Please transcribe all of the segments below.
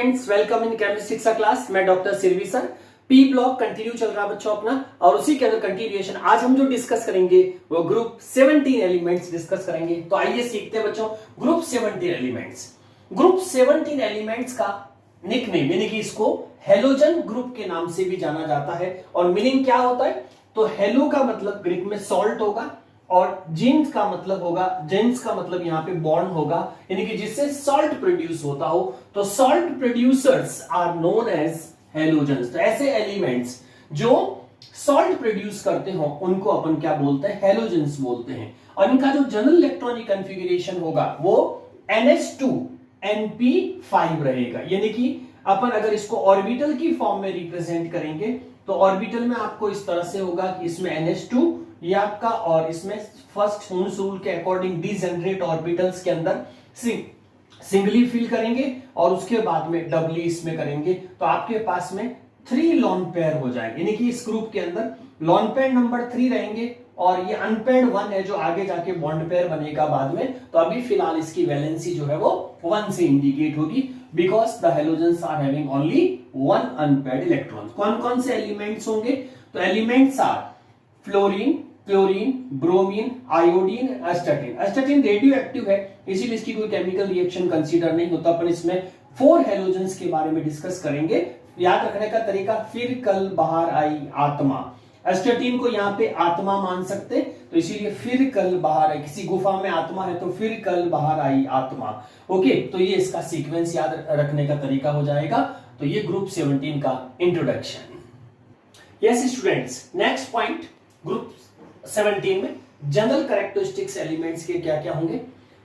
Students, welcome in chemistry का class. मैं doctor Sirvi sir. P block continue चल रहा बच्चों अपना, और उसी के अंदर कंटिन्यूएशन आज हम जो डिस्कस करेंगे वो ग्रुप 17 एलिमेंट्स डिस्कस करेंगे। तो आइए सीखते हैं बच्चों ग्रुप 17 एलिमेंट्स। ग्रुप 17 एलिमेंट्स का निकनेम यानी कि इसको हेलोजन ग्रुप के नाम से भी जाना जाता है। और मीनिंग क्या होता है, तो हेलो का मतलब ग्रीक में सॉल्ट होगा और जीन्स का मतलब होगा, जेंस का मतलब यहां पे बॉन्ड होगा, यानी कि जिससे सॉल्ट प्रोड्यूस होता हो। तो salt producers are known as halogens. तो ऐसे एलिमेंट्स जो सॉल्ट प्रोड्यूस करते हो उनको अपन क्या बोलते हैं, हेलोजन्स बोलते हैं। और इनका जो जनरल इलेक्ट्रॉनिक कॉन्फ़िगरेशन होगा वो NH2 NP5 रहेगा। यानी कि अपन अगर इसको ऑर्बिटल की फॉर्म में रिप्रेजेंट करेंगे तो ऑर्बिटल में आपको इस तरह से होगा कि इसमें NH2 ये आपका, और इसमें फर्स्ट हुन्स रूल के अकॉर्डिंग डिजेनरेट ऑर्बिटल्स के अंदर सिंगली फिल करेंगे और उसके बाद में डबली इसमें करेंगे, तो आपके पास में 3 लॉन पेयर हो जाएंगे। यानी कि इस ग्रुप के अंदर लॉन पेयर नंबर 3 रहेंगे और ये अनपेयर्ड 1 है जो आगे जाके बॉन्ड पेयर बनेगा बाद में। तो अभी फिलहाल इसकी वैलेंसी जो है वो 1 से इंडिकेट होगी, because the halogens are having only 1 unpaired electron. कौन कौन से एलिमेंट्स होंगे, तो elements are fluorine, chlorine, bromine, iodine, astatine. Astatine radioactive है इसीलिए इसकी कोई केमिकल रिएक्शन कंसीडर नहीं होता। अपन इसमें 4 हेलोजन्स के बारे में डिस्कस करेंगे। याद रखने का तरीका, फिर कल बाहर आई आत्मा। एस्टाटीन को यहाँ पे आत्मा मान सकते, तो इसीलिए फिर कल बाहर आई, किसी गुफा में आत्मा है तो फिर कल बाहर आई आत्मा। ओके, तो ये इसका सीक्वेंस याद रखने का तरीका हो जाएगा। तो ये ग्रुप 17 का introduction. Yes students, next point group 17 में जनरल कैरेक्टरिस्टिक्स एलिमेंट्स के क्या क्या होंगे।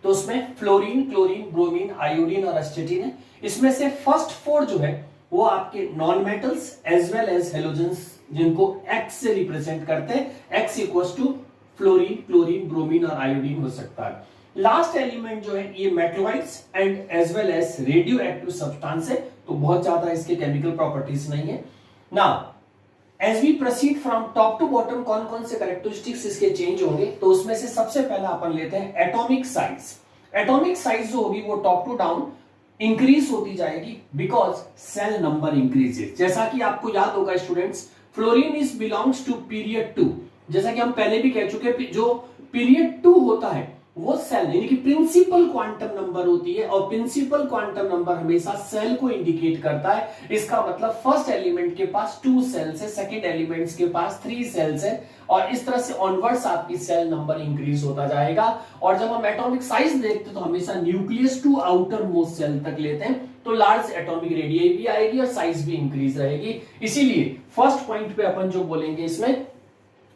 तो उसमें फ्लोरीन, क्लोरीन, ब्रोमीन, आयोडीन और एस्टाटीन है। इसमें से फर्स्ट 4 जो है वो आपके non metals as well as halogens, जिनको X से रिप्रेजेंट करते हैं। X equals to fluorine, chlorine, bromine और आयोडीन हो सकता है। लास्ट एलिमेंट जो है ये metalloids and as well as radioactive substance है, तो बहुत ज्यादा इसके केमिकल प्रॉपर्टीज नहीं है। Now as we proceed from top to bottom कौन कौन से कैरेक्टरिस्टिक्स इसके चेंज होंगे, तो उसमें से सबसे पहला अपन लेते हैं एटॉमिक साइज। एटॉमिक साइज जो होगी वो टॉप टू डाउन इंक्रीज होती जाएगी बिकॉज सेल नंबर इंक्रीजेस। जैसा कि आपको याद होगा students, fluorine is belongs to period 2। जैसा कि हम पहले भी कह चुके, जो पीरियड 2 होता है वो सेल यानी कि प्रिंसिपल क्वांटम नंबर होती है, और प्रिंसिपल क्वांटम नंबर हमेशा सेल को इंडिकेट करता है। इसका मतलब फर्स्ट एलिमेंट के पास 2 सेल्स है, सेकंड एलिमेंट्स के पास 3 सेल्स है, और इस तरह से ऑनवर्ड्स आपकी सेल नंबर इंक्रीज होता जाएगा। और जब हम एटॉमिक साइज देखते हैं तो हमेशा nucleus to outermost shell तक लेते हैं, तो लार्ज एटॉमिक रेडियस भी आएगी और साइज भी इंक्रीज रहेगी। इसीलिए फर्स्ट पॉइंट पे अपन जो बोलेंगे इसमें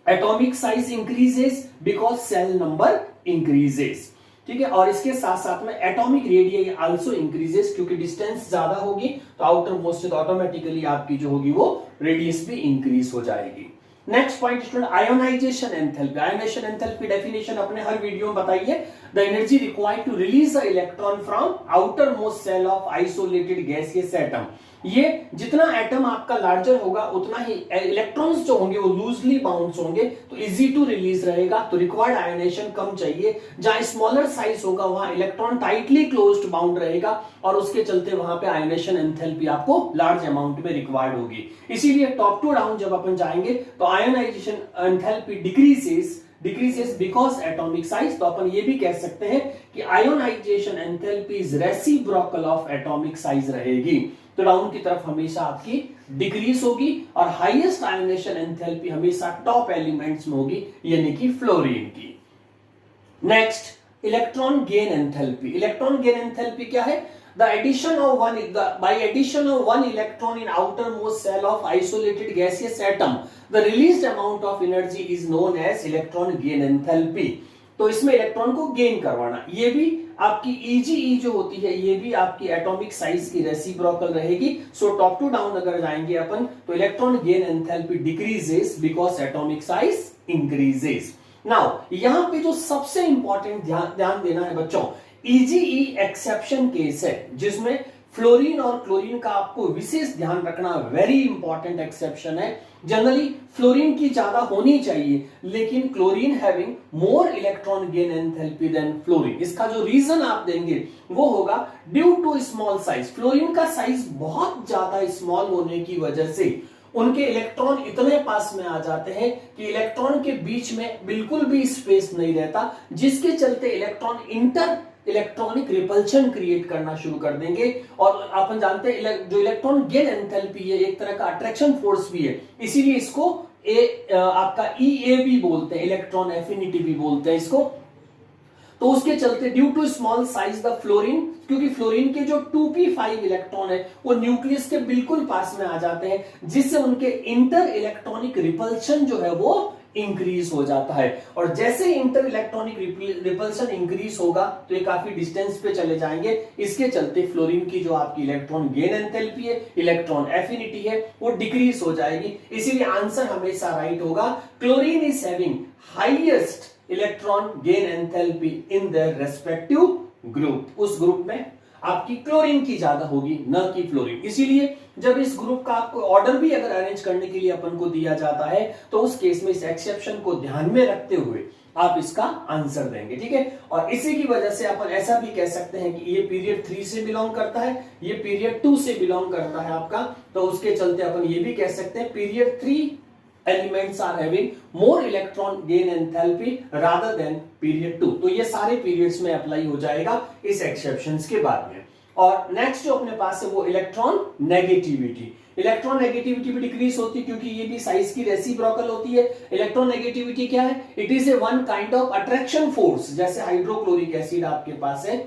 atomic size increases because shell number increases. ठीक है, और इसके साथ साथ में एटॉमिक रेडियस आल्सो इंक्रीजेस, क्योंकि डिस्टेंस ज्यादा होगी तो आउटर मोस्ट तो ऑटोमेटिकली आपकी जो होगी वो रेडियस भी इंक्रीज हो जाएगी। Next point student, ionisation enthalpy. Ionisation enthalpy definition अपने हर वीडियो में बताई है, the energy required to release a electron from outermost shell of isolated gaseous atom. ये जितना एटम आपका लार्जर होगा उतना ही इलेक्ट्रॉन्स जो होंगे वो लूजली बाउंस होंगे, तो इजी टू रिलीज रहेगा। तो रिक्वायर्ड आयोनाइजेशन कम चाहिए। जहां स्मॉलर साइज होगा वहां इलेक्ट्रॉन टाइटली क्लोज्ड बाउंड रहेगा, और उसके चलते वहां पे आयोनाइजेशन एंथैल्पी आपको लार्ज अमाउंट में रिक्वायर्ड होगी। इसीलिए टॉप टू डाउन जब अपन जाएंगे तो ionisation enthalpy decreases because atomic size. तो अपन ये भी कह सकते हैं कि ionisation enthalpy is reciprocal of atomic size रहेगी। तो डाउन की तरफ हमेशा आपकी डिक्रीज होगी, और हाईएस्ट आयोनाइजेशन एंथैल्पी हमेशा टॉप एलिमेंट्स में होगी, यानी कि फ्लोरीन की। Next, electron gain enthalpy. Electron gain enthalpy क्या है, by addition of one electron in outermost cell of isolated gaseous atom, the released amount of energy is known as electron gain enthalpy। तो इसमें electron को gain करवाना, ये भी आपकी EGE जो होती है ये भी आपकी एटॉमिक साइज की रेसिप्रोकल रहेगी। सो टॉप टू डाउन अगर जाएंगे अपन तो electron gain enthalpy decreases because atomic size increases. Now यहां पे जो सबसे इंपॉर्टेंट ध्यान देना है बच्चों, EGE एक्सेप्शन केस है जिसमें फ्लोरीन और क्लोरीन का आपको विशेष ध्यान रखना, वेरी इंपॉर्टेंट एक्सेप्शन है। जनरली फ्लोरीन की ज्यादा होनी चाहिए, लेकिन chlorine having more electron gain enthalpy than fluorine. इसका जो रीजन आप देंगे वो होगा due to small size. Fluorine का साइज बहुत ज्यादा स्मॉल होने की वजह से उनके इलेक्ट्रॉन इतने पास में आ जाते हैं कि इलेक्ट्रॉन के बीच में बिल्कुल भी स्पेस नहीं रहता, जिसके चलते electron inter electronic repulsion create करना शुरू कर देंगे। और अपन जानते हैं जो इलेक्ट्रॉन गेन एंथैल्पी है एक तरह का अट्रैक्शन फोर्स भी है, इसीलिए इसको आपका EA भी बोलते हैं, इलेक्ट्रॉन एफिनिटी भी बोलते हैं इसको। तो उसके चलते due to small size the fluorine, क्योंकि फ्लोरीन के जो 2p5 इलेक्ट्रॉन है वो न्यूक्लियस के बिल्कुल पास में आ जाते हैं, जिससे उनके इंटर इलेक्ट्रॉनिक रिपल्शन जो है वो इंक्रीज हो जाता है। और जैसे इंटर इलेक्ट्रॉनिक रिपल्शन इंक्रीज होगा तो ये काफी डिस्टेंस पे चले जाएंगे। इसके चलते फ्लोरीन की जो आपकी इलेक्ट्रॉन गेन एंथैल्पी है, इलेक्ट्रॉन एफिनिटी है, वो डिक्रीज हो जाएगी। इसीलिए आंसर हमेशा राइट होगा, chlorine is having highest electron gain enthalpy in their respective group. उस ग्रुप में आपकी क्लोरीन की ज्यादा होगी, न कि फ्लोरीन। इसीलिए जब इस ग्रुप का आपको ऑर्डर भी अगर अरेंज करने के लिए अपन को दिया जाता है तो उस केस में इस एक्सेप्शन को ध्यान में रखते हुए आप इसका आंसर देंगे, ठीक है। और इसी की वजह से अपन ऐसा भी कह सकते हैं कि ये पीरियड 3 से बिलोंग करता है, ये पीरियड 2 से बिलोंग करता है आपका। तो उसके चलते अपन ये भी कह सकते हैं period 3 elements are having more electron gain enthalpy rather than period 2। तो ये सारे periods में अप्लाई हो जाएगा इस exceptions के बाद में। और नेक्स्ट जो अपने पास है वो इलेक्ट्रॉन नेगेटिविटी। इलेक्ट्रॉन नेगेटिविटी भी डिक्रीज होती है क्योंकि ये भी साइज की रेसिप्रोकल होती है। इलेक्ट्रॉन नेगेटिविटी क्या है? It is a one kind of attraction force. जैसे हाइड्रोक्लोरिक एसिड आपके पास है,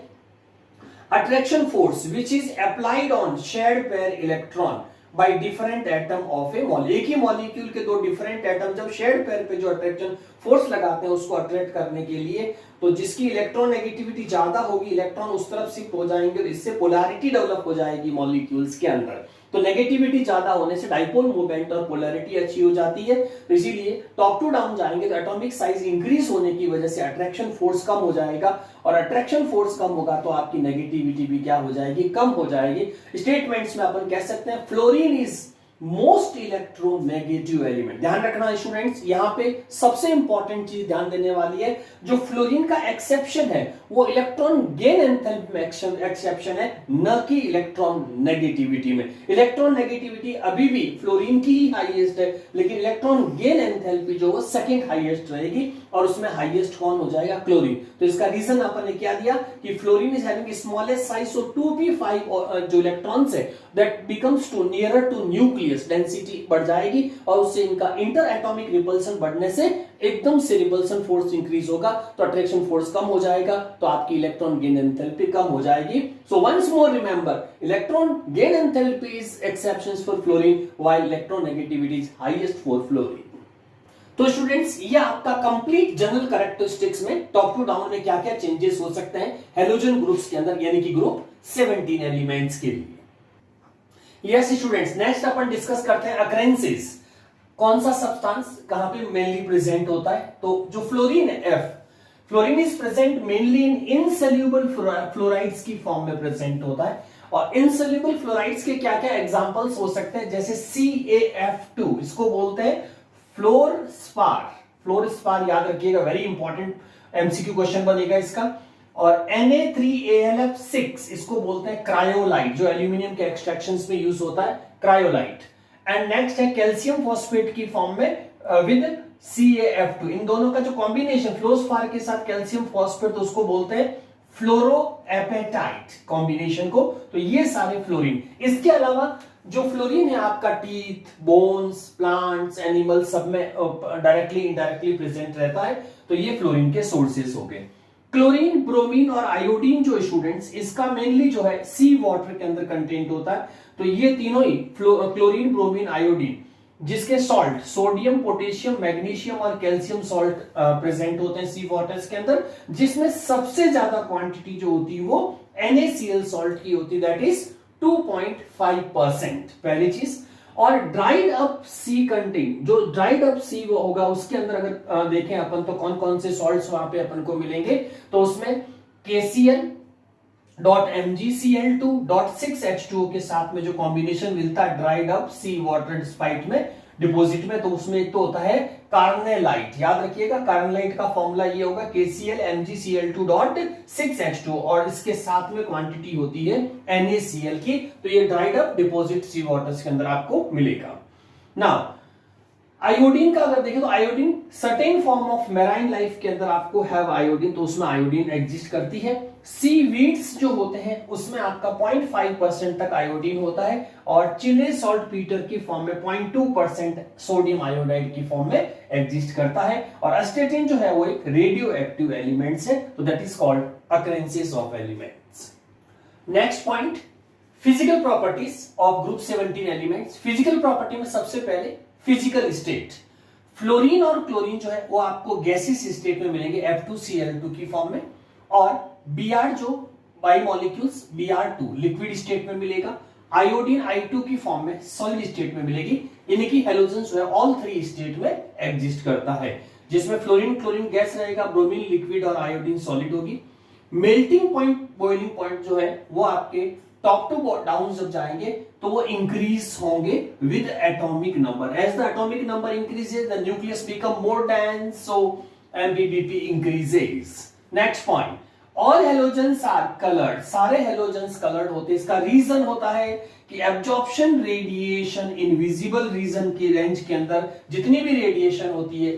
attraction force which is applied on shared pair electron by different atom of A molecule. एक ही मॉलिक्यूल के दो डिफरेंट एटम जब शेयर्ड पेयर पे जो अट्रैक्शन फोर्स लगाते हैं उसको अट्रैक्ट करने के लिए, तो जिसकी इलेक्ट्रॉन नेगेटिविटी ज्यादा होगी, इलेक्ट्रॉन उस तरफ शिफ्ट हो जाएंगे और इससे पोलैरिटी डेवलप हो जाएगी मॉलिक्यूल्स के अंदर। तो नेगेटिविटी ज्यादा होने से डाइपोल मूवमेंट और पोलैरिटी अच्छी हो जाती है। तो इसीलिए टॉप टू डाउन जाएंगे तो एटॉमिक साइज इंक्रीज होने की वजह से अट्रैक्शन फोर्स कम हो जाएगा, और अट्रैक्शन फोर्स कम होगा तो आपकी नेगेटिविटी भी क्या हो जाएगी? कम हो जाएगी। स्टेटमेंट्स में अपन कह सकते हैं fluorine is most electronegative element. ध्यान रखना स्टूडेंट्स, यहां पे सबसे इंपॉर्टेंट चीज ध्यान देने वाली है, जो फ्लोरीन का एक्सेप्शन है वो इलेक्ट्रॉन गेन एंथैल्पी में एक्सेप्शन है, न कि इलेक्ट्रॉन नेगेटिविटी में। इलेक्ट्रॉन नेगेटिविटी अभी भी फ्लोरीन की ही हाईएस्ट है, लेकिन इलेक्ट्रॉन गेन एंथैल्पी जो वो सेकंड हाईएस्ट रहेगी, और उसमें हाईएस्ट कौन हो जाएगा? क्लोरीन। तो इसका रीजन अपन ने क्या दिया कि fluorine is having smallest size, so 2p5 जो इलेक्ट्रॉन्स है that becomes too nearer to nucleus, density बढ़ जाएगी और उससे इनका इंटर एटॉमिक रिपल्सन बढ़ने से एकदम से रिपल्सन फोर्स इंक्रीज होगा, तो अट्रैक्शन फोर्स कम हो जाएगा, तो आपकी इलेक्ट्रॉन गेन एंथैल्पी कम हो जाएगी। So once more remember, electron gain enthalpy is exceptions for fluorine while electronegativity is highest for fluorine. तो स्टूडेंट्स, ये आपका कंप्लीट जनरल कैरेक्टरिस्टिक्स में टॉप टू डाउन में क्या क्या चेंजेस हो सकते हैं हैलोजन ग्रुप्स के अंदर, यानी कि ग्रुप 17 एलिमेंट्स के लिए। यस स्टूडेंट्स, नेक्स्ट अपन डिस्कस करते हैं अकरेंसेस। कौन सा सब्सटेंस कहां पे मेनली प्रेजेंट होता है? तो जो फ्लोरीन है F, fluorine is present mainly in insoluble fluorides की फॉर्म में प्रेजेंट होता है। और इनसोल्यूबल फ्लोराइड्स के क्या क्या एग्जांपल्स हो सकते हैं? जैसे CaF2, इसको बोलते हैं फ्लोरस्पार। फ्लोरस्पार याद रखिएगा, वेरी इंपॉर्टेंट एमसीक्यू क्वेश्चन बनेगा इसका। और Na3AlF6, इसको बोलते हैं क्रायोलाइट, जो एल्यूमिनियम के एक्सट्रैक्शंस में यूज होता है, क्रायोलाइट। एंड नेक्स्ट है कैल्शियम फॉस्फेट की फॉर्म में विद CaF2। इन दोनों का जो कॉम्बिनेशन फ्लोरस्पार के साथ कैल्शियम फॉस्फेट, तो उसको बोलते हैं फ्लोरोएपेटाइट कॉम्बिनेशन को। तो ये सारे फ्लोरीन। इसके अलावा जो फ्लोरीन है आपका टीथ, बोन्स, प्लांट्स, एनिमल सब में डायरेक्टली इनडायरेक्टली प्रेजेंट रहता है, तो ये फ्लोरीन के सोर्सेस हो गए। क्लोरीन, ब्रोमीन और आयोडीन जो स्टूडेंट्स, इसका मेनली जो है सी वाटर के अंदर कंटेंट होता है। तो ये तीनों ही क्लोरीन, ब्रोमीन, आयोडीन, जिसके सॉल्ट सोडियम, पोटेशियम, मैग्नीशियम और कैल्शियम सॉल्ट प्रेजेंट होते हैं सी वाटर्स के अंदर, जिसमें सबसे ज्यादा क्वांटिटी जो होती है वो NaCl सॉल्ट की होती है, दैट इज 2.5%। पहली चीज। और ड्राइड अप सी कंटेन, जो ड्राइड अप सी वो होगा उसके अंदर अगर देखें अपन तो कौन कौन से सॉल्ट्स वहां पे अपन को मिलेंगे, तो उसमें KCl, .MgCl2.6H2O के साथ में जो कॉम्बिनेशन मिलता है ड्राइड अप सी वाटर डिस्पाइट में डिपॉजिट में, तो उसमें एक तो होता है कार्नेलाइट। याद रखिएगा कार्नेलाइट का फॉर्मूला ये होगा KCl MgCl2.6H2O और इसके साथ में क्वांटिटी होती है NaCl की। तो ये ड्राइड अप डिपॉजिट सी वाटर्स के अंदर आपको मिलेगा। नाउ आयोडीन का अगर देखें तो iodine certain form of marine life के अंदर आपको हैव आयोडीन, तो उसमें आयोडीन एग्जिस्ट करती है। सी वीड्स जो होते हैं उसमें आपका 0.5% तक आयोडीन होता है और चिले सॉल्ट पीटर की फॉर्म में 0.2% सोडियम आयोडाइड की फॉर्म में एग्जिस्ट करता है। और अस्टेटिन जो है वो एक रेडियो एक्टिव एलिमेंट्स है, तो that is called occurrences of elements. Next point, physical properties of group 17 elements. Physical property में सबसे पहले फिजिकल स्टेट, फ्लोरीन और क्लोरीन जो है वो आपको गैसियस स्टेट में मिलेंगे F2Cl2 की फॉर्म में, और Br जो बाइमॉलिक्यूल्स Br2 लिक्विड स्टेट में मिलेगा, आयोडीन I2 की फॉर्म में सॉलिड स्टेट में मिलेगी। इनकी हैलोजेंस जो है ऑल थ्री स्टेट में एग्जिस्ट करता है, जिसमें फ्लोरीन क्लोरीन गैस रहेगा, ब्रोमीन लिक्विड और आयोडीन सॉलिड होगी। मेल्टिंग पॉइंट बॉइलिंग पॉइंट जो है वो आपके टॉप टू डाउन जब जाएंगे तो वो इंक्रीज होंगे with atomic number. As the atomic number increases the nucleus become more dense, so MBBP increases. Next point, all halogens are coloured, सारे हेलोजेंस कलर्ड होते हैं। इसका रीजन होता है कि एब्जॉर्प्शन रेडिएशन इनविजिबल रीजन की रेंज के अंदर जितनी भी रेडिएशन होती है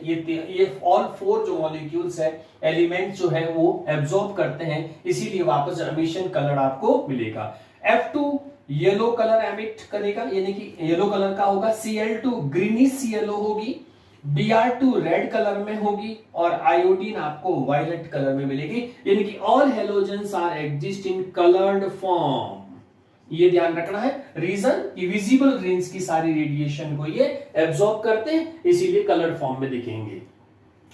ये ऑल फोर जो मॉलिक्यूल्स है एलिमेंट जो है वो एब्जॉर्ब करते हैं, इसीलिए वापस एमिशन कलर आपको मिलेगा। F2 येलो कलर एमिट करेगा, यानी कि येलो कलर का होगा। Cl2 ग्रीनिश येलो होगी, Br2 रेड कलर में होगी और आयोडीन आपको वायलेट कलर में मिलेगी। यानी कि all halogens are exist in coloured form, ये ध्यान रखना है। रीजन कि विजिबल रेंज की सारी रेडिएशन को ये एब्जॉर्ब करते हैं, इसीलिए कलर्ड फॉर्म में दिखेंगे।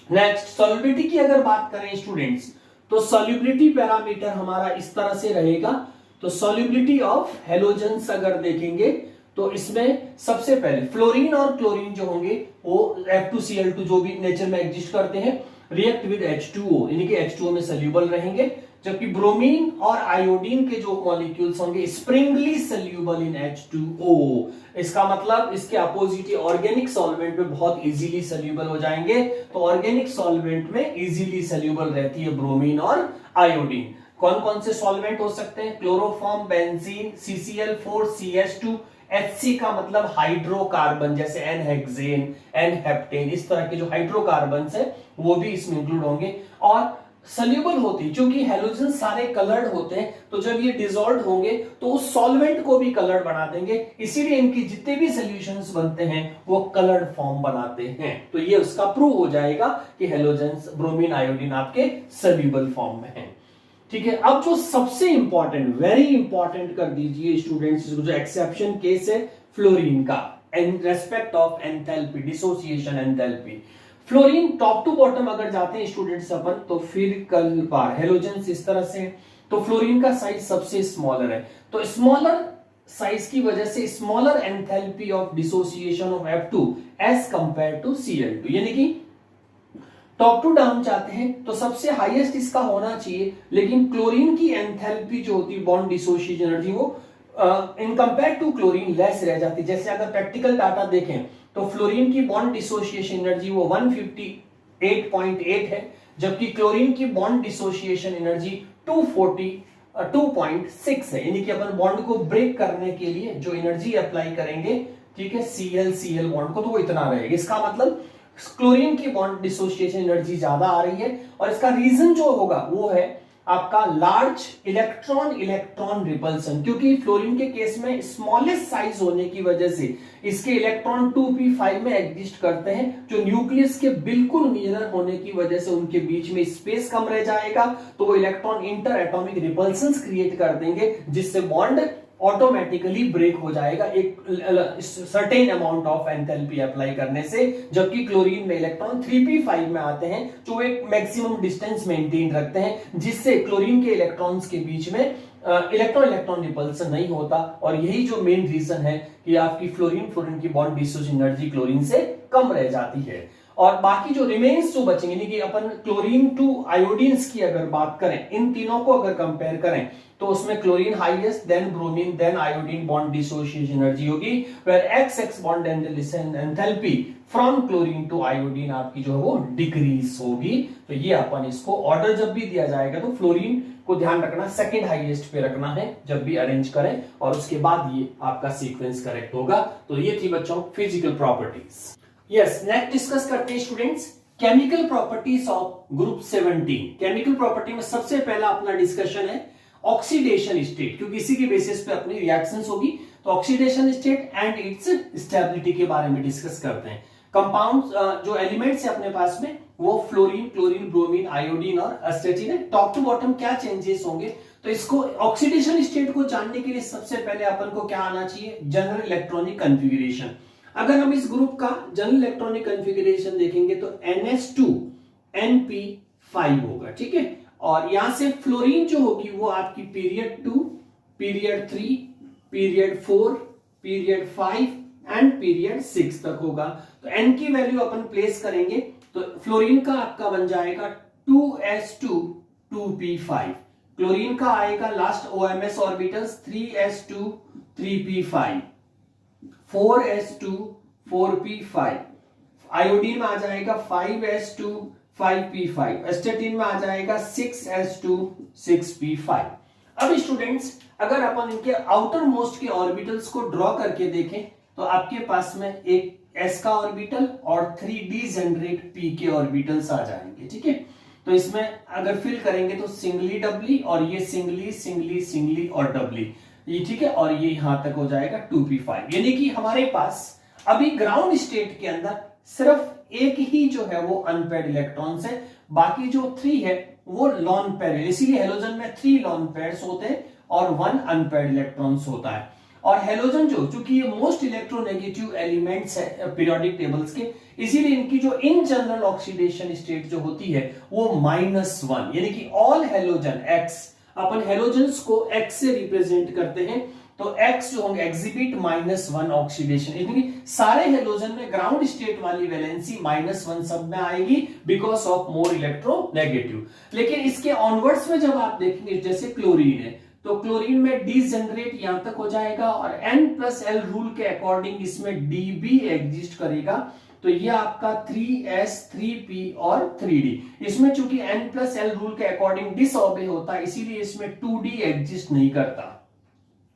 नेक्स्ट, सॉल्युबिलिटी की अगर बात करें स्टूडेंट्स, तो सॉल्युबिलिटी पैरामीटर हमारा इस तरह से रहेगा। तो सॉल्युबिलिटी ऑफ हेलोजेंस अगर देखेंगे तो इसमें सबसे पहले फ्लोरीन और क्लोरीन जो होंगे वो F2Cl2 जो भी नेचर में एग्जिस्ट करते हैं रिएक्ट विद H2O, यानी कि H2O में सल्यूबल रहेंगे, जबकि ब्रोमीन और आयोडीन के जो मॉलिक्यूल्स होंगे स्प्रिंगली सल्यूबल इन H2O। इसका मतलब इसके अपोजिट ऑर्गेनिक सॉल्वेंट में बहुत इजीली सल्यूबल हो जाएंगे। तो ऑर्गेनिक सॉल्वेंट में इजीली सल्यूबल रहती है ब्रोमीन और आयोडीन। कौन कौन से सॉल्वेंट हो सकते हैं? Chloroform, benzene, CCl4, CH2, HC का मतलब हाइड्रोकार्बन, जैसे N-हेक्सेन, N-हेप्टेन, इस तरह के जो हाइड्रोकार्बन है वो भी इसमें इंक्लूड होंगे। और सल्यूबल होती, क्योंकि हेलोजन सारे कलर्ड होते हैं, तो जब ये डिसॉल्व होंगे तो उस सॉल्वेंट को भी कलर्ड बना देंगे, इसीलिए इनकी जितने भी सॉल्यूशंस बनते हैं वो कलर्ड फॉर्म बनाते हैं। तो ये उसका प्रूव हो जाएगा कि हेलोजेंस ब्रोमीन आयोडीन आपके सल्यूबल फॉर्म में है। ठीक है, अब जो सबसे इंपॉर्टेंट, वेरी इंपॉर्टेंट कर दीजिए स्टूडेंट्स, जो एक्सेप्शन केस है फ्लोरीन का in respect of enthalpy, dissociation enthalpy. Fluorine top to bottom अगर जाते हैं स्टूडेंट्स अपन, तो फिर कल बार हेलोजेंस इस तरह से, तो फ्लोरीन का साइज सबसे स्मॉलर है, तो स्मॉलर साइज की वजह से smaller enthalpy of dissociation of F2 as compare to Cl2, यानी कि टॉप टू डाउन जाते हैं तो सबसे हाईएस्ट इसका होना चाहिए, लेकिन क्लोरीन की एंथैल्पी जो होती है बॉन्ड डिसोसिएशन एनर्जी वो in compare to chlorine less रह जाती है। जैसे अगर प्रैक्टिकल डाटा देखें तो फ्लोरीन की बॉन्ड डिसोसिएशन एनर्जी वो 158.8 है, जबकि क्लोरीन की बॉन्ड डिसोसिएशन एनर्जी 242.6 है। यानी कि अपन बॉन्ड को ब्रेक करने के लिए जो एनर्जी अप्लाई करेंगे, ठीक है, Cl बॉन्ड को, तो वो इतना रहेगा। इसका मतलब क्लोरीन की बॉन्ड डिसोसिएशन एनर्जी ज्यादा आ रही है, और इसका रीजन जो होगा वो है आपका लार्ज इलेक्ट्रॉन इलेक्ट्रॉन रिपल्सन, क्योंकि फ्लोरीन के केस में स्मॉलेस्ट साइज होने की वजह से इसके इलेक्ट्रॉन 2p5 में एग्जिस्ट करते हैं, जो न्यूक्लियस के बिल्कुल नियर होने की वजह से उनके बीच में स्पेस कम रह जाएगा, तो वो इलेक्ट्रॉन इंटर एटॉमिक रिपल्सन्स क्रिएट कर देंगे, जिससे बॉन्ड ऑटोमेटिकली ब्रेक हो जाएगा एक certain amount of enthalpy apply करने से। जबकि क्लोरीन में इलेक्ट्रॉन 3p5 में आते हैं, जो एक मैक्सिमम डिस्टेंस मेंटेन रखते हैं, जिससे क्लोरीन के इलेक्ट्रॉन्स के बीच में इलेक्ट्रॉन इलेक्ट्रॉन रिपल्सन नहीं होता। और यही जो मेन रीजन है कि आपकी फ्लोरीन की बॉन्ड डिसोसिएशन एनर्जी क्लोरीन से कम रह जाती है। और बाकी जो रिमेन्स जो बचेंगे, यानी कि अपन क्लोरीन टू आयोडीन्स की अगर बात करें, इन तीनों को अगर कंपेयर करें, तो उसमें chlorine highest, then bromine, then iodine bond dissociation energy होगी, where XX bond enthalpy from chlorine to iodine आपकी जो है वो डिक्रीज होगी। तो ये अपन इसको ऑर्डर जब भी दिया जाएगा तो फ्लोरीन को ध्यान रखना सेकंड हाईएस्ट पे रखना है जब भी अरेंज करें, और उसके बाद ये आपका सीक्वेंस करेक्ट होगा। तो ये थी बच्चों physical properties. Yes, next discuss करते हैं students chemical properties of group 17। Chemical property में सबसे पहला अपना डिस्कशन है ऑक्सीडेशन स्टेट, क्योंकि इसी के बेसिस पे अपनी रिएक्शंस होगी। तो oxidation state and it's stability के बारे में डिस्कस करते हैं। कंपाउंड्स जो एलिमेंट्स है अपने पास में वो फ्लोरीन, क्लोरीन, ब्रोमीन, आयोडीन और एस्टेटिन है। टॉप टू बॉटम क्या चेंजेस होंगे, तो इसको ऑक्सीडेशन स्टेट को जानने के लिए सबसे पहले अपन को क्या आना चाहिए, जनरल इलेक्ट्रॉनिक कॉन्फ़िगरेशन। अगर हम इस ग्रुप का जनरल इलेक्ट्रॉनिक कॉन्फ़िगरेशन देखेंगे तो NH2 NP5 होगा, ठीक है। और यहां से फ्लोरीन जो होगी वो आपकी period 2, period 3, period 4, period 5 and period 6 तक होगा। तो N की वैल्यू अपन प्लेस करेंगे तो फ्लोरीन का आपका बन जाएगा 2s2 2p5, क्लोरीन का आएगा last OMS orbitals 3s2 3p5, 4s2 4p5, iodine में आ जाएगा 5s2 5p5, एस्टेटिन में आ जाएगा 6s2 6p5। अब स्टूडेंट्स अगर अपन इनके आउटर मोस्ट के ऑर्बिटल्स को ड्रॉ करके देखें तो आपके पास में एक s का ऑर्बिटल और 3 डिजेनरेट p के ऑर्बिटल्स आ जाएंगे, ठीक है। तो इसमें अगर फिल करेंगे तो सिंगली डबली, और ये सिंगली सिंगली सिंगली और डबली, ये ठीक है, और ये यहां तक हो जाएगा 2p5। यानी कि हमारे पास अभी ग्राउंड स्टेट के अंदर सिर्फ एक ही जो है वो अनपेयर्ड इलेक्ट्रॉन्स है, बाकी जो 3 है वो लॉन पेयर है। इसीलिए हेलोजन में 3 लॉन पेयर्स होते हैं और 1 अनपेयर्ड इलेक्ट्रॉन्स होता है। और हेलोजन जो चूंकि ये मोस्ट इलेक्ट्रोनेगेटिव एलिमेंट्स है पीरियोडिक टेबल्स के, इसीलिए इनकी जो इन जनरल ऑक्सीडेशन स्टेट जो होती है वो -1, यानी कि ऑल हेलोजन X, अपन हेलोजन्स को X से रिप्रेजेंट करते हैं, तो X जो होंगे एग्जिबिट -1 ऑक्सीडेशन, यानी सारे हेलोजन में ग्राउंड स्टेट वाली वैलेंसी -1 सब में आएगी बिकॉज ऑफ मोर इलेक्ट्रोनेगेटिव। लेकिन इसके ऑनवर्ड्स में जब आप देखेंगे जैसे क्लोरीन है तो क्लोरीन में डिजेनरेट यहां तक हो जाएगा और N+L रूल के अकॉर्डिंग इसमें D भी एग्जिस्ट करेगा। तो ये आपका 3s 3p और 3d, इसमें चूंकि N+L रूल के अकॉर्डिंग डिसऑबे होता है इसीलिए इसमें 2d एग्जिस्ट नहीं करता,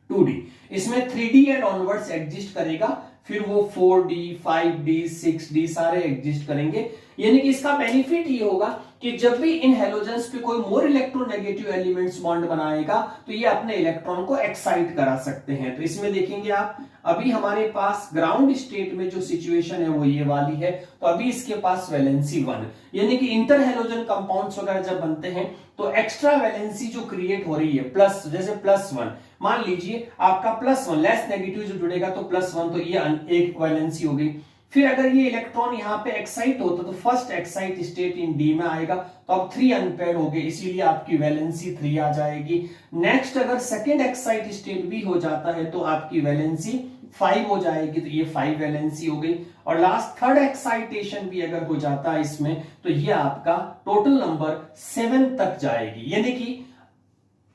2d इसमें 3d एंड ऑनवर्ड्स एग्जिस्ट करेगा, फिर वो 4d 5d 6d सारे एग्जिस्ट करेंगे। यानी कि इसका बेनिफिट ये होगा कि जब भी इन हेलोजेंस पे कोई मोर इलेक्ट्रोनेगेटिव एलिमेंट्स बॉन्ड बनाएगा तो ये अपने इलेक्ट्रॉन को एक्साइट करा सकते हैं। तो इसमें देखेंगे आप अभी हमारे पास ग्राउंड स्टेट में जो सिचुएशन है वो ये वाली है, तो अभी इसके पास वैलेंसी 1, यानी कि इंटर हेलोजन कंपाउंड्स वगैरह जब बनते हैं तो एक्स्ट्रा वैलेंसी जो क्रिएट हो रही है प्लस, जैसे +1 मान लीजिए आपका +1 लेस नेगेटिव जो जुड़ेगा तो +1, तो ये एक वैलेंसी हो गई। फिर अगर ये इलेक्ट्रॉन यहाँ पे एक्साइट होता तो first excite state in D में आएगा, तो अब 3 अनपेयर्ड हो गए, इसीलिए आपकी वैलेंसी 3 आ जाएगी। नेक्स्ट अगर सेकेंड एक्साइट स्टेट भी हो जाता है तो आपकी वैलेंसी 5 हो जाएगी, तो ये 5 वैलेंसी हो गई। और लास्ट थर्ड एक्साइटेशन भी अगर हो जाता है इसमें तो ये आपका टोटल नंबर 7 तक जाएगी। यानी कि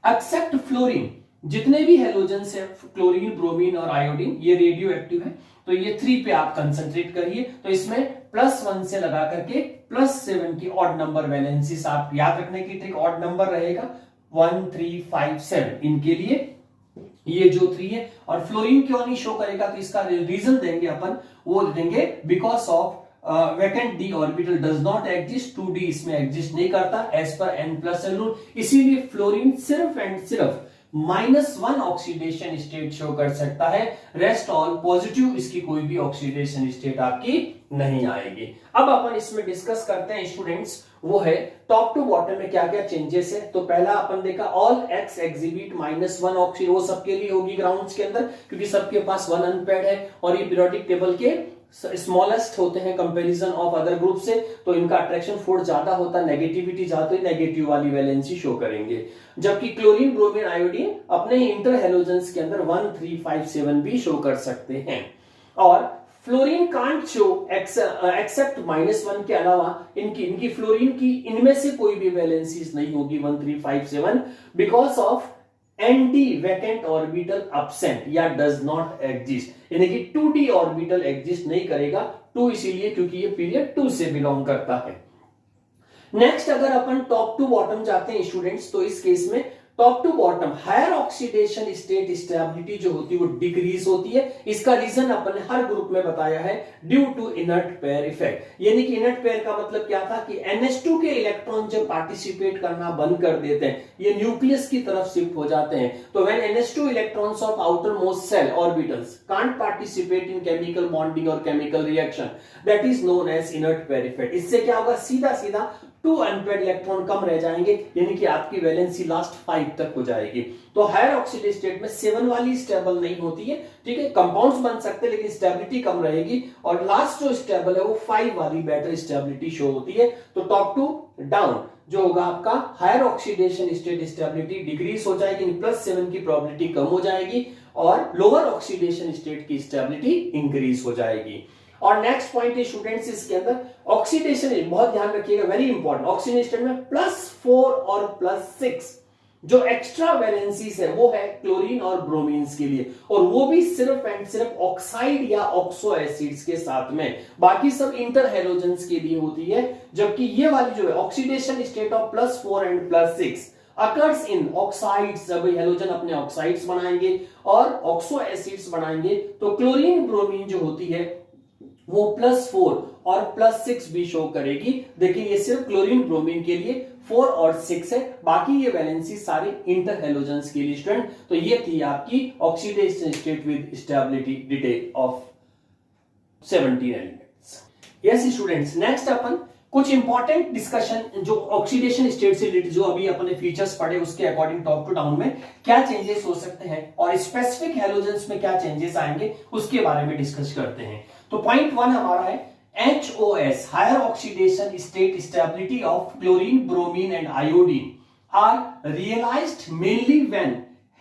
एक्सेप्ट फ्लोरीन जितने भी हेलोजन है क्लोरीन, ब्रोमीन और आयोडीन ये रेडियो एक्टिव है, तो ये 3 पे आप कंसंट्रेट करिए। तो इसमें +1 से लगा करके +7 की ऑड नंबर वैलेंसीज आप याद रखने की ट्रिक, ऑड नंबर रहेगा 1 3 5 7 इनके लिए ये जो 3 है। और फ्लोरीन क्यों नहीं शो करेगा तो इसका रीजन देंगे अपन, वो देंगे because of vacant D orbital does not exist, 2d इसमें एग्जिस्ट नहीं करता एज पर N+L रूल, इसीलिए फ्लोरीन सिर्फ एंड सिर्फ -1 ऑक्सीडेशन स्टेट शो कर सकता है, रेस्ट ऑल पॉजिटिव, इसकी कोई भी ऑक्सीडेशन स्टेट आपकी नहीं आएगी। अब अपन इसमें डिस्कस करते हैं स्टूडेंट्स, वो है टॉप टू बॉटम में क्या क्या चेंजेस है। तो पहला अपन देखा ऑल X एग्जिबिट -1 ऑक्सी, वो सबके लिए होगी ग्राउंड्स के अंदर क्योंकि सबके पास 1 अनपेयर्ड है और ये पीरियोडिक टेबल के स्मॉलेस्ट होते हैं कंपैरिजन ऑफ अदर ग्रुप से, तो इनका अट्रैक्शन फोर्स ज्यादा होता है, नेगेटिविटी ज्यादा, नेगेटिव वाली वैलेंसी शो करेंगे। जबकि क्लोरीन, ब्रोमीन, आयोडीन अपने इंटर हेलोजेंस के अंदर 1 3 5 7 भी शो कर सकते हैं। और फ्लोरीन कांट शो एक्सेप्ट -1 के अलावा इनकी फ्लोरीन की इनमें से कोई भी वैलेंसीज नहीं होगी 1 3 5 7 because of anti vacant orbital absent या डज नॉट एग्जिस्ट, यानी कि 2d ऑर्बिटल एग्जिस्ट नहीं करेगा। 2 इसीलिए क्योंकि ये पीरियड 2 से बिलोंग करता है। नेक्स्ट अगर अपन टॉप टू बॉटम जाते हैं स्टूडेंट्स, तो इस केस में top to bottom higher oxidation state stability जो होती है वो डिक्रीज होती है। इसका रीजन अपन ने हर ग्रुप में बताया है, due to inert pair effect. यानी कि इनर्ट पेयर का मतलब क्या था कि NH2 के इलेक्ट्रॉन जब पार्टिसिपेट करना बंद कर देते हैं, ये न्यूक्लियस की तरफ शिफ्ट हो जाते हैं, तो when NH2 electrons of outermost shell orbitals can't participate in chemical bonding और chemical reaction, that is known as inert pair effect. इससे क्या होगा, सीधा सीधा 2 अनपेयर्ड इलेक्ट्रॉन कम रह जाएंगे, यानी कि आपकी वैलेंसी लास्ट 5 तक हो जाएगी। तो हायर ऑक्सीडेशन स्टेट में 7 वाली स्टेबल नहीं होती है, ठीक है, कंपाउंड्स बन सकते हैं लेकिन स्टेबिलिटी कम रहेगी, और लास्ट जो स्टेबल है वो 5 वाली बेटर स्टेबिलिटी शो होती है। तो टॉप टू डाउन जो होगा आपका higher oxidation state stability decrease हो जाएगी, +7 की प्रोबेबिलिटी कम हो जाएगी, और लोअर ऑक्सीडेशन स्टेट की स्टेबिलिटी इंक्रीज हो जाएगी। और नेक्स्ट पॉइंट है स्टूडेंट्स इसके अंदर ऑक्सीडेशन, बहुत ध्यान रखिएगा, वेरी इंपॉर्टेंट। ऑक्सीडेशन स्टेट में +4 और +6 जो एक्स्ट्रा वैलेंसीज है वो है क्लोरीन और ब्रोमीन्स के लिए, और वो भी सिर्फ एंड सिर्फ ऑक्साइड या ऑक्सो एसिड्स के साथ में, बाकी सब इंटर हैलोजेंस के लिए होती है। जबकि ये वाली जो है oxidation state of +4 and +6 occurs in oxides, जब हैलोजन अपने ऑक्साइड्स बनाएंगे और ऑक्सो एसिड्स बनाएंगे, तो क्लोरीन ब्रोमीन जो होती है वो +4 और +6 भी शो करेगी। देखिए ये सिर्फ क्लोरीन ब्रोमीन के लिए 4 और 6 है, बाकी ये वैलेंसी सारे इंटर हैलोजेंस के लिए स्टूडेंट। तो ये थी आपकी oxidation state with stability detail of 17 elements. Yes students, next अपन कुछ इंपॉर्टेंट डिस्कशन जो ऑक्सीडेशन स्टेट से रिलेटेड जो अभी अपने फीचर्स पढ़े उसके अकॉर्डिंग टॉप टू डाउन में क्या चेंजेस हो सकते हैं और स्पेसिफिक हैलोजेंस में क्या चेंजेस आएंगे उसके बारे में डिस्कस करते हैं। तो पॉइंट 1 हमारा है HOS, higher oxidation state stability of chlorine, bromine and iodine are realised mainly when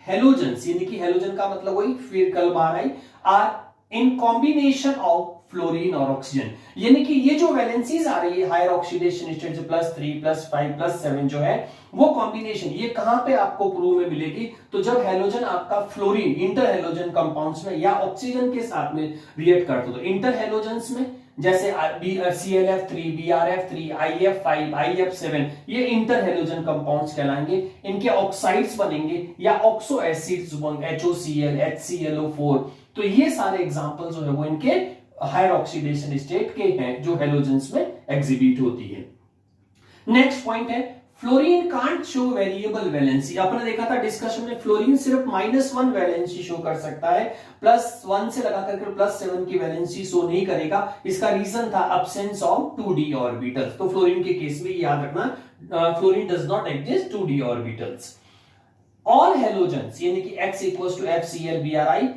halogens, यानी कि हैलोजन का मतलब वही फिर कल बार आई, are in combination of fluorine और ऑक्सीजन। यानी कि ये जो वैलेंसीज आ रही है हायर ऑक्सीडेशन स्टेट से +3 +5 +7 जो है वो कॉम्बिनेशन, ये कहां पे आपको प्रूव में मिलेगी, तो जब हैलोजन आपका फ्लोरीन इंटर हैलोजन कंपाउंड्स में या ऑक्सीजन के साथ में रिएक्ट करते हो, तो इंटर हैलोजेंस में जैसे ClF3, BrF3, IF5, IF7 ये इंटर हैलोजन कंपाउंड्स कहलाएंगे। इनके ऑक्साइड्स बनेंगे या ऑक्सो एसिड्स बनेंगे, HOCl, HClO4। तो ये सारे एग्जांपल जो है वो इनके हायर ऑक्सीडेशन स्टेट के हैं जो हैलोजेंस में एग्जिबिट होती है। नेक्स्ट पॉइंट है fluorine can't show variable valency. आपने देखा था डिस्कशन में फ्लोरीन सिर्फ -1 वैलेंसी शो कर सकता है, +1 से लगा करके +7 की वैलेंसी शो नहीं करेगा। इसका रीजन था एब्सेंस ऑफ 2d ऑर्बिटल्स। तो फ्लोरीन के केस में याद रखना fluorine does not exist 2d orbitals. All halogens यानी कि X = FCl Bri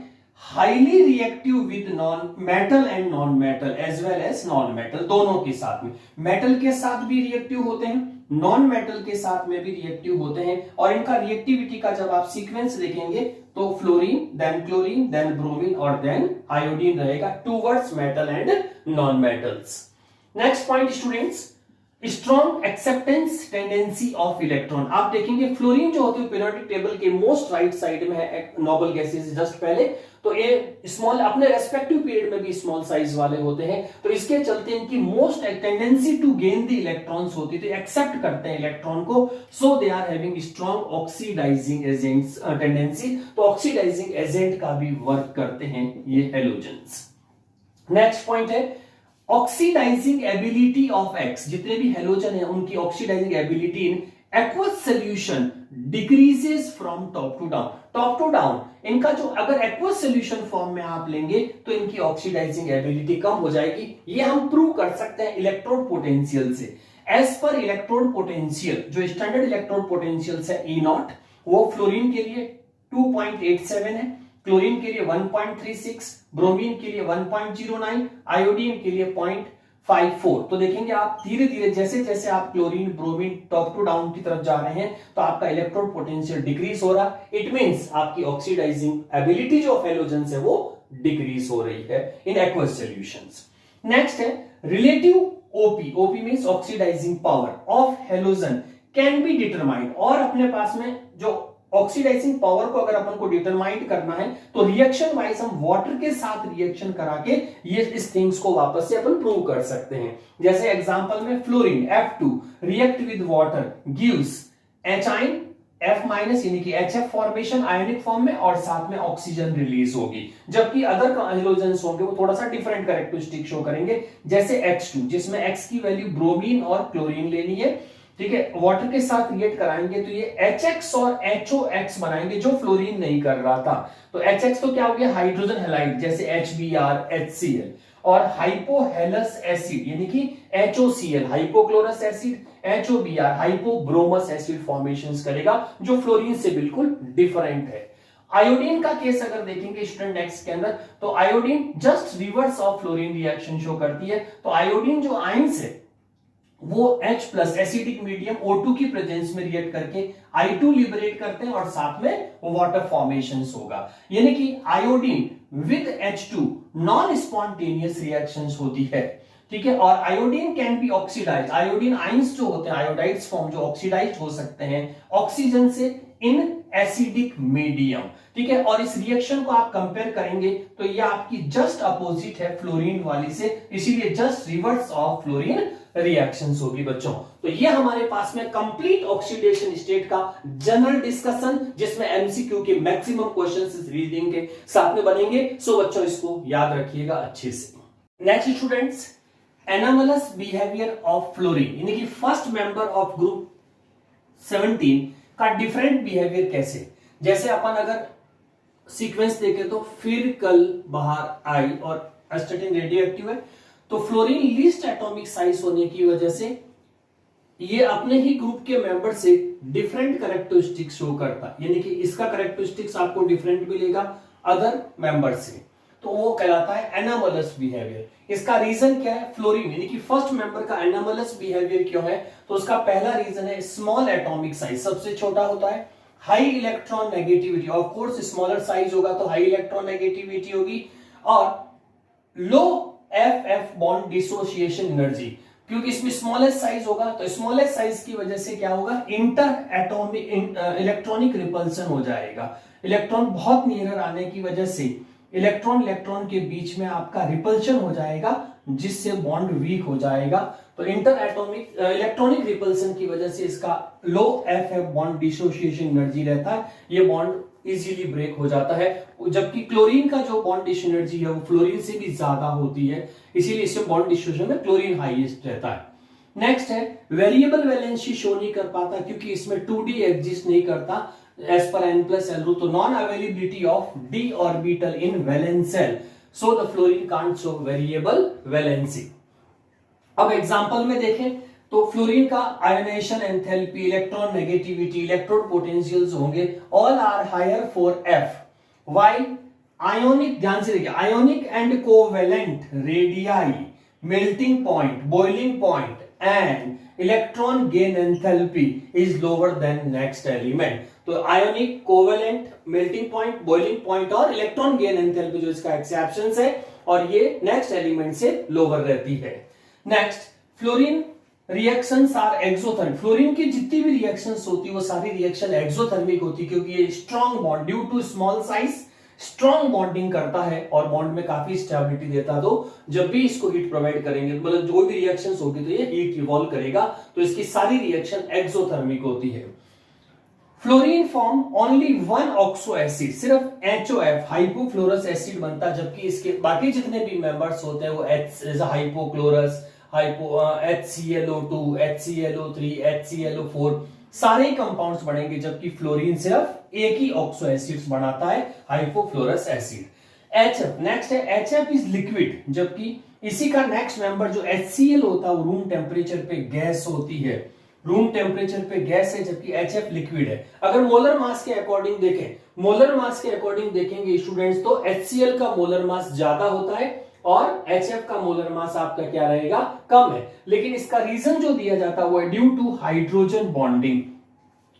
highly reactive with non metal and non metal as well as non metal, दोनों के साथ में, मेटल के साथ भी रिएक्टिव होते हैं, नॉन मेटल के साथ में भी रिएक्टिव होते हैं। और इनका रिएक्टिविटी का जब आप सीक्वेंस देखेंगे तो fluorine, then chlorine, then bromine और देन आयोडीन रहेगा towards metal and non metals. Next point students, strong acceptance tendency of electron. आप देखेंगे फ्लोरीन जो होती है पीरियोडिक टेबल के मोस्ट राइट साइड में है, नोबल गैसेस जस्ट पहले, तो ये स्मॉल अपने रेस्पेक्टिव पीरियड में भी स्मॉल साइज वाले होते हैं, तो इसके चलते इनकी most tendency to gain the electrons होती है, तो एक्सेप्ट करते हैं इलेक्ट्रॉन को, so they are having strong oxidising agents tendency, तो ऑक्सीडाइजिंग एजेंट का भी वर्क करते हैं ये हैलोजेंस। नेक्स्ट पॉइंट है ऑक्सीडाइजिंग एबिलिटी ऑफ X, जितने भी हैलोजन है उनकी oxidising ability in aqueous solution decreases from top to down. Top to down इनका जो अगर एक्वस सॉल्यूशन फॉर्म में आप लेंगे तो इनकी ऑक्सीडाइजिंग एबिलिटी कम हो जाएगी। ये हम प्रूव कर सकते हैं इलेक्ट्रोड पोटेंशियल से। एज पर इलेक्ट्रोड पोटेंशियल, जो स्टैंडर्ड इलेक्ट्रोड पोटेंशियल है E0, वो फ्लोरीन के लिए 2.87 है, क्लोरीन के लिए 1.36, ब्रोमीन के लिए 1.09, आयोडीन के लिए 0.54। तो देखेंगे आप धीरे धीरे जैसे जैसे आप chlorine bromine top to down की तरफ जा रहे हैं तो आपका इलेक्ट्रोड पोटेंशियल डिक्रीज हो रहा, इट मींस आपकी ऑक्सीडाइजिंग एबिलिटी जो हैलोजेंस है वो डिक्रीज हो रही है इन एक्वस सॉल्यूशंस। नेक्स्ट है relative OP, OP means oxidising power of halogen can be determined, और अपने पास में जो ऑक्सीडाइजिंग पावर को अगर अपन को डिटरमाइन करना है तो रिएक्शन वाइज हम वाटर के साथ रिएक्शन करा के ये इस थिंग्स को वापस से अपन प्रूव कर सकते हैं। जैसे एग्जांपल में fluorine F2 react with water gives एचाइन F- यानी कि HF फॉर्मेशन आयनिक फॉर्म में और साथ में ऑक्सीजन रिलीज होगी, जबकि अदर हाइड्रोजन्स होंगे वो थोड़ा सा डिफरेंट कैरेक्टरिस्टिक शो करेंगे। जैसे H2 जिसमें X की वैल्यू ब्रोमीन और क्लोरीन लेनी है, ठीक है, वाटर के साथ रिएक्ट कराएंगे तो ये HX और HOX बनाएंगे जो फ्लोरीन नहीं कर रहा था। तो HX तो क्या हो गया हाइड्रोजन हैलाइड जैसे HBr HCl, और हाइपोहेलस एसिड यानी कि HOCl hypochlorous acid HOBr hypobromous acid formations करेगा जो फ्लोरीन से बिल्कुल डिफरेंट है। आयोडीन का केस अगर देखेंगे स्टूडेंट नेक्स्ट के अंदर तो iodine just reverse of fluorine reaction show करती है। तो आयोडीन जो आयंस है वो H+ एसिडिक मीडियम O2 की प्रेजेंस में रिएक्ट करके I2 लिबरेट करते हैं और साथ में वाटर फॉर्मेशंस होगा, यानी कि iodine with H2 non spontaneous reactions होती है, ठीक है। और iodine can be oxidise, iodine ions जो होते हैं आयोडाइज्ड फॉर्म जो ऑक्सीडाइज्ड हो सकते हैं ऑक्सीजन से इन एसिडिक मीडियम, ठीक है। और इस रिएक्शन को आप कंपेयर करेंगे तो ये आपकी जस्ट अपोजिट है फ्लोरीन वाली से, इसीलिए just reverse of fluorine reactions होगी बच्चों। तो ये हमारे पास में कंप्लीट ऑक्सीडेशन स्टेट का जनरल डिस्कशन जिसमें एमसीक्यू के मैक्सिमम क्वेश्चंस रीडिंग के साथ में बनेंगे। सो बच्चों इसको याद रखिएगा अच्छे से। Next students, anomalous behaviour of fluorine यानी कि फर्स्ट मेंबर ऑफ ग्रुप 17 का डिफरेंट बिहेवियर कैसे। जैसे अपन अगर सीक्वेंस देखें तो फिर कल बाहर आई और एस्टेटिन रेडियो एक्टिव है, तो फ्लोरीन लीस्ट एटॉमिक साइज होने की वजह से ये अपने ही ग्रुप के मेंबर से डिफरेंट कैरेक्टरिस्टिक्स शो करता है, यानी कि इसका कैरेक्टरिस्टिक्स आपको डिफरेंट मिलेगा अदर मेंबर से, तो वो कहलाता है एनामलस बिहेवियर। इसका रीजन क्या है, फ्लोरीन यानी कि फर्स्ट मेंबर का एनामलस बिहेवियर क्यों है, तो उसका पहला रीजन है स्मॉल एटॉमिक साइज, सबसे छोटा होता है, high electron negativity, of course smaller size होगा तो हाई इलेक्ट्रॉन नेगेटिविटी होगी, और लो FF बॉन्ड डिसोसिएशन एनर्जी, क्योंकि इसमें स्मॉलेस्ट साइज होगा तो स्मॉलेस्ट साइज की वजह से क्या होगा इंटर एटॉमिक इलेक्ट्रॉनिक रिपल्सन हो जाएगा। इलेक्ट्रॉन बहुत नियर आने की वजह से इलेक्ट्रॉन इलेक्ट्रॉन के बीच में आपका रिपल्शन हो जाएगा जिससे बॉन्ड वीक हो जाएगा। तो इंटर एटॉमिक इलेक्ट्रॉनिक रिपल्सन की वजह से इसका लो FF बॉन्ड डिसोसिएशन एनर्जी रहता है, ये बॉन्ड इजीली ब्रेक हो जाता है, जबकि क्लोरीन का जो बॉन्ड डिस एनर्जी है वो फ्लोरीन से भी ज्यादा होती है, इसीलिए इसमें बॉन्ड डिस्ट्रीब्यूशन में क्लोरीन हाईएस्ट रहता है। नेक्स्ट है वेरिएबल वैलेंसी शो नहीं कर पाता क्योंकि इसमें 2D एग्जिस्ट नहीं करता एज पर n+l रूल, तो non availability of d orbital in valence shell, so the fluorine can't show variable valency. अब एग्जांपल में देखें तो फ्लोरीन का ionisation enthalpy, electron negativity, electrode potentials होंगे all are higher for F, while ionic, ध्यान से देखिए, ionic and covalent radii, melting point, boiling point and electron gain enthalpy is lower than next element. तो ionic, covalent, melting point, boiling point और electron gain enthalpy जो इसका exceptions है और ये नेक्स्ट एलिमेंट से लोअर रहती है। Next, fluorine reactions are exothermic, fluorine की जितनी भी रिएक्शंस होती है वो सारी रिएक्शन एक्सोथर्मिक होती है क्योंकि ये strong bond due to small size strong bonding करता है और बॉन्ड में काफी स्टेबिलिटी देता है। तो जब भी इसको हीट प्रोवाइड करेंगे मतलब जो भी रिएक्शंस होगी तो ये हीट इवॉल्व करेगा, तो इसकी सारी रिएक्शन एक्सोथर्मिक होती है। Fluorine form only one oxo acid, सिर्फ HOF हाइपोफ्लोरस एसिड बनता है, जबकि इसके बाकी जितने भी मेंबर्स होते हैं वो हाइपोक्लोरस, HClO2, HClO3, HClO4 सारे कंपाउंड्स बनेंगे, जबकि फ्लोरीन सिर्फ एक ही ऑक्सो एसिड्स बनाता है हाइपोफ्लोरस एसिड। HF नेक्स्ट है, HF इज लिक्विड, जबकि इसी का नेक्स्ट मेंबर जो HCl होता है वो रूम टेम्परेचर पे गैस होती है, रूम टेम्परेचर पे गैस है, जबकि HF लिक्विड है। अगर मोलर मास के अकॉर्डिंग देखें, मोलर मास के अकॉर्डिंग देखेंगे स्टूडेंट्स तो HCl का मोलर मास ज्यादा होता है और HF का मोलर मास आपका क्या रहेगा, कम है, लेकिन इसका रीजन जो दिया जाता है वो है due to hydrogen bonding.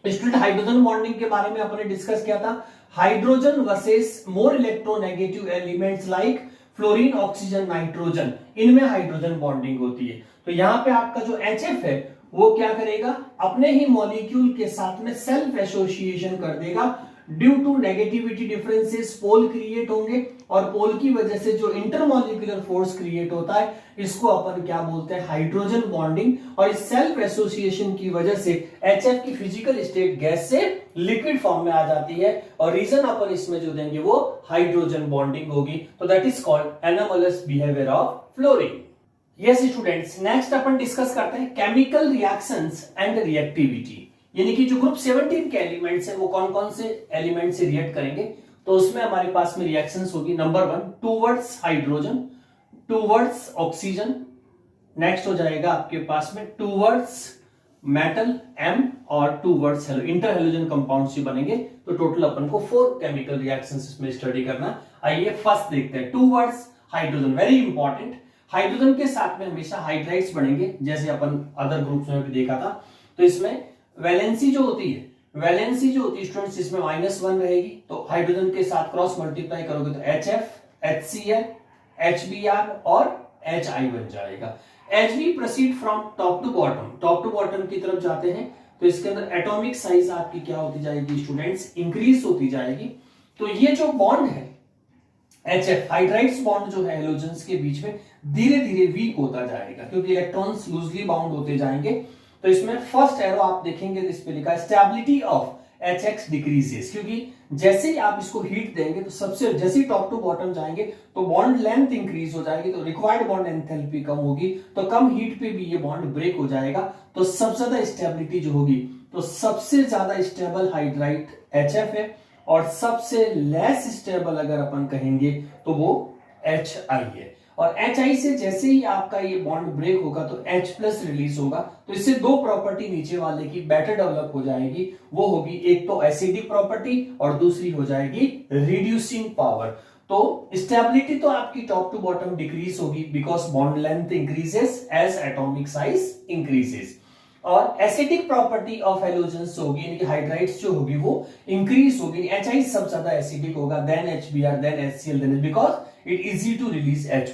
Student hydrogen bonding के बारे में अपने डिस्कस किया था, hydrogen versus more electronegative elements like fluorine, oxygen, nitrogen, इनमें हाइड्रोजन बॉन्डिंग होती है। तो यहां पे आपका जो HF है वो क्या करेगा, अपने ही मॉलिक्यूल के साथ में सेल्फ एसोसिएशन कर देगा। Due to negativity differences pole create होंगे, और पोल की वजह से जो इंटरमॉलिक्यूलर फोर्स क्रिएट होता है इसको अपन क्या बोलते हैं, हाइड्रोजन बॉन्डिंग। और इस सेल्फ एसोसिएशन की वजह से HF की फिजिकल स्टेट गैस से लिक्विड फॉर्म में आ जाती है, और रीजन अपन इसमें जो देंगे वो हाइड्रोजन बॉन्डिंग होगी। तो that is called anomalous behaviour of fluorine. Yes students, next upon discuss करते हैं केमिकल रिएक्शंस एंड रिएक्टिविटी, यानी कि जो ग्रुप 17 के एलिमेंट्स हैं वो कौन कौन से एलिमेंट से रिएक्ट करेंगे। तो उसमें हमारे पास में रिएक्शंस होगी, number 1 towards hydrogen, towards oxygen, next हो जाएगा आपके पास में टूवर्ड्स मेटल M, और टूवर्ड्स इंटर हेलोजन कंपाउंड से बनेंगे। तो टोटल अपन को 4 केमिकल रिएक्शंस इसमें स्टडी करना। आइए फर्स्ट देखते हैं, towards hydrogen, very important. Hydrogen के साथ में हमेशा हाइड्राइड्स बनेंगे, जैसे अपन अदर ग्रुप्स में भी देखा था। तो इसमें वैलेंसी जो होती है स्टूडेंट्स, इसमें -1 रहेगी। तो हाइड्रोजन के साथ क्रॉस मल्टीप्लाई करोगे तो HF, HCl, HBr और HI बन जाएगा। HB proceed from top to bottom की तरफ जाते हैं, तो इसके अंदर एटॉमिक साइज आपकी क्या होती जाएगी स्टूडेंट्स, इंक्रीज होती जाएगी। तो ये जो बॉन्ड है HF हाइड्राइड्स बॉन्ड जो है हेलोजेंस के बीच में धीरे धीरे वीक होता जाएगा, क्योंकि इलेक्ट्रॉन्स लूजली बाउंड होते जाएंगे। तो इसमें फर्स्ट एरो आप देखेंगे तो इस पे लिखा है स्टेबिलिटी ऑफ HX डिक्रीजेस, क्योंकि जैसे ही आप इसको हीट देंगे तो सबसे जैसे ही टॉप टू बॉटम जाएंगे तो बॉन्ड लेंथ इंक्रीज हो जाएगी, तो रिक्वायर्ड बॉन्ड एंथैल्पी कम होगी, तो कम हीट पे भी ये बॉन्ड ब्रेक हो जाएगा। तो सबसे ज्यादा स्टेबिलिटी जो होगी, तो सबसे ज्यादा स्टेबल हाइड्राइड HF है, और सबसे लेस स्टेबल अगर अपन कहेंगे तो वो HI है। और HI से जैसे ही आपका ये बॉन्ड ब्रेक होगा तो H+ रिलीज होगा, तो इससे 2 प्रॉपर्टी नीचे वाले की बेटर डेवलप हो जाएगी। वो होगी एक तो एसिडिक प्रॉपर्टी और दूसरी हो जाएगी रिड्यूसिंग पावर। तो स्टेबिलिटी तो आपकी टॉप टू बॉटम डिक्रीज होगी because bond length increases as atomic size increases, और एसिडिक प्रॉपर्टी ऑफ हेलोजेंस होगी, यानी कि हाइड्राइड्स जो होगी वो इंक्रीज होगी। HI सबसे ज्यादा एसिडिक होगा, then HBr, then HCl, then because it easy to release H+,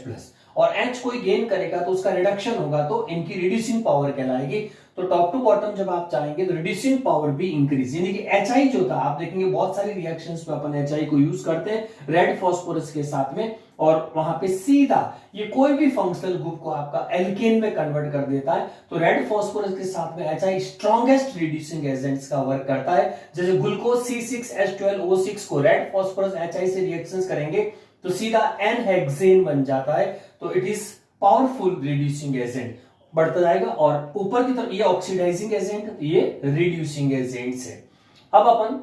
और H कोई गेन करेगा तो उसका रिडक्शन होगा, तो इनकी रिड्यूसिंग पावर कहलाएगी। तो टॉप टू बॉटम जब आप चाहेंगे तो रिड्यूसिंग पावर भी इंक्रीज, यानी कि HI जो था, आप देखेंगे बहुत सारी रिएक्शंस में अपन HI को यूज करते हैं रेड फास्फोरस के साथ में, और वहां पे सीधा ये कोई भी फंक्शनल ग्रुप को आपका एल्केन में कन्वर्ट कर देता है। तो रेड फास्फोरस के साथ में HI स्ट्रॉन्गेस्ट रिड्यूसिंग एजेंट्स का वर्क करता है। जैसे ग्लूकोज C6H12O6 को रेड फास्फोरस HI से रिएक्शंस करेंगे तो सीधा N-हेक्सेन बन जाता है, तो it is powerful reducing agent, बढ़ता जाएगा। और ऊपर की तरफ ये ऑक्सीडाइजिंग एजेंट, ये रिड्यूसिंग एजेंट्स है। अब अपन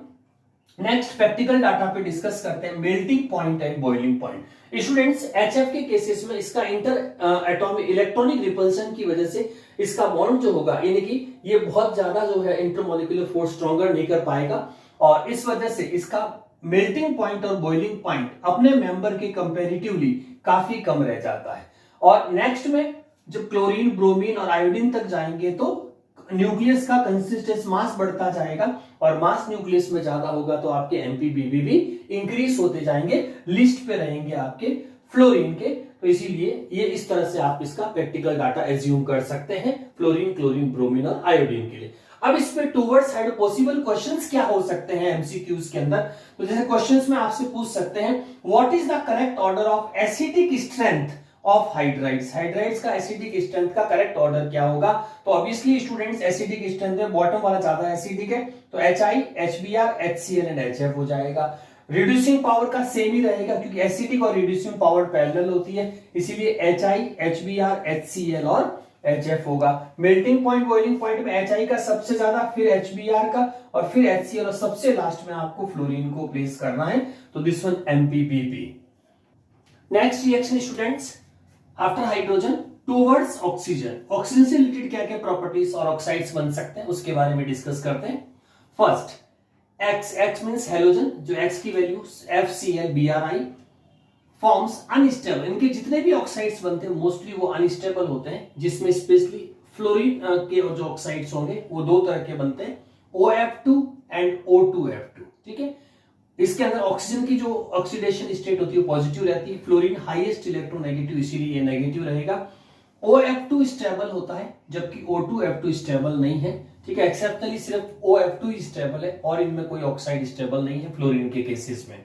नेक्स्ट प्रैक्टिकल डाटा पे डिस्कस करते हैं melting point and boiling point. Students HF के केसेस में इसका इंटर एटॉमिक इलेक्ट्रॉनिक रिपल्सन की वजह से इसका बॉन्ड जो होगा, यानी कि ये बहुत ज्यादा जो है इंटरमॉलिक्यूलर फोर्स स्ट्रॉन्गर नहीं कर पाएगा, और इस वजह से इसका मेल्टिंग पॉइंट और बॉइलिंग पॉइंट अपने मेंबर के कंपैरेटिवली काफी कम रह जाता है। और नेक्स्ट में जब क्लोरीन, ब्रोमीन और आयोडीन तक जाएंगे तो न्यूक्लियस का कंसिस्टेंस मास बढ़ता जाएगा, और मास न्यूक्लियस में ज्यादा होगा तो आपके MPBB भी इंक्रीज होते जाएंगे, लिस्ट पे रहेंगे आपके फ्लोरीन के। तो इसीलिए ये इस तरह से आप इसका प्रैक्टिकल डाटा एज्यूम कर सकते हैं फ्लोरीन, क्लोरीन, ब्रोमीन और आयोडीन के लिए। अब इस पे टूवर्ड्स साइड पॉसिबल क्वेश्चंस क्या हो सकते हैं MCQs के अंदर। तो जैसे क्वेश्चंस में आपसे पूछ सकते हैं what is the correct order of acidic strength of hydrides. Hydrides का एसिडिक स्ट्रेंथ का करेक्ट ऑर्डर क्या होगा। तो ऑब्वियसली स्टूडेंट्स एसिडिक स्ट्रेंथ है, बॉटम वाला ज्यादा एसिडिक है, तो HI, HBr, HCl and HF हो जाएगा। रिड्यूसिंग पावर का सेम ही रहेगा क्योंकि एसिडिक और रिड्यूसिंग पावर पैरेलल होती है, इसीलिए HI, HBr, HCl और HF होगा। मेल्टिंग पॉइंट, बॉइलिंग पॉइंट में HI का सबसे ज्यादा, फिर HBr का, और फिर HCl, और सबसे लास्ट में आपको फ्लोरीन को प्लेस करना है। तो this one MPBB। Next reaction students, after hydrogen towards oxygen. Oxygen से रिलेटेड क्या क्या प्रॉपर्टीज और ऑक्साइड्स बन सकते हैं उसके बारे में डिस्कस करते हैं। फर्स्ट X मींस हेलोजन, जो X की वैल्यू FCl-Bri फॉर्म्स अनस्टेबल। इनके जितने भी ऑक्साइड्स बनते हैं मोस्टली वो अनस्टेबल होते हैं, जिसमें स्पेशली फ्लोरीन के जो ऑक्साइड्स होंगे वो 2 तरह के बनते हैं, OF2 एंड O2F2। ठीक है, इसके अंदर ऑक्सीजन की जो ऑक्सीडेशन स्टेट होती है पॉजिटिव रहती है, फ्लोरीन हाईएस्ट इलेक्ट्रोनेगेटिव, इसीलिए ये नेगेटिव रहेगा। OF2 स्टेबल होता है जबकि O2F2 स्टेबल नहीं है, ठीक है। एक्सेप्शनली सिर्फ OF2 ही स्टेबल है और इनमें कोई ऑक्साइड स्टेबल नहीं है फ्लोरीन के केसेस में।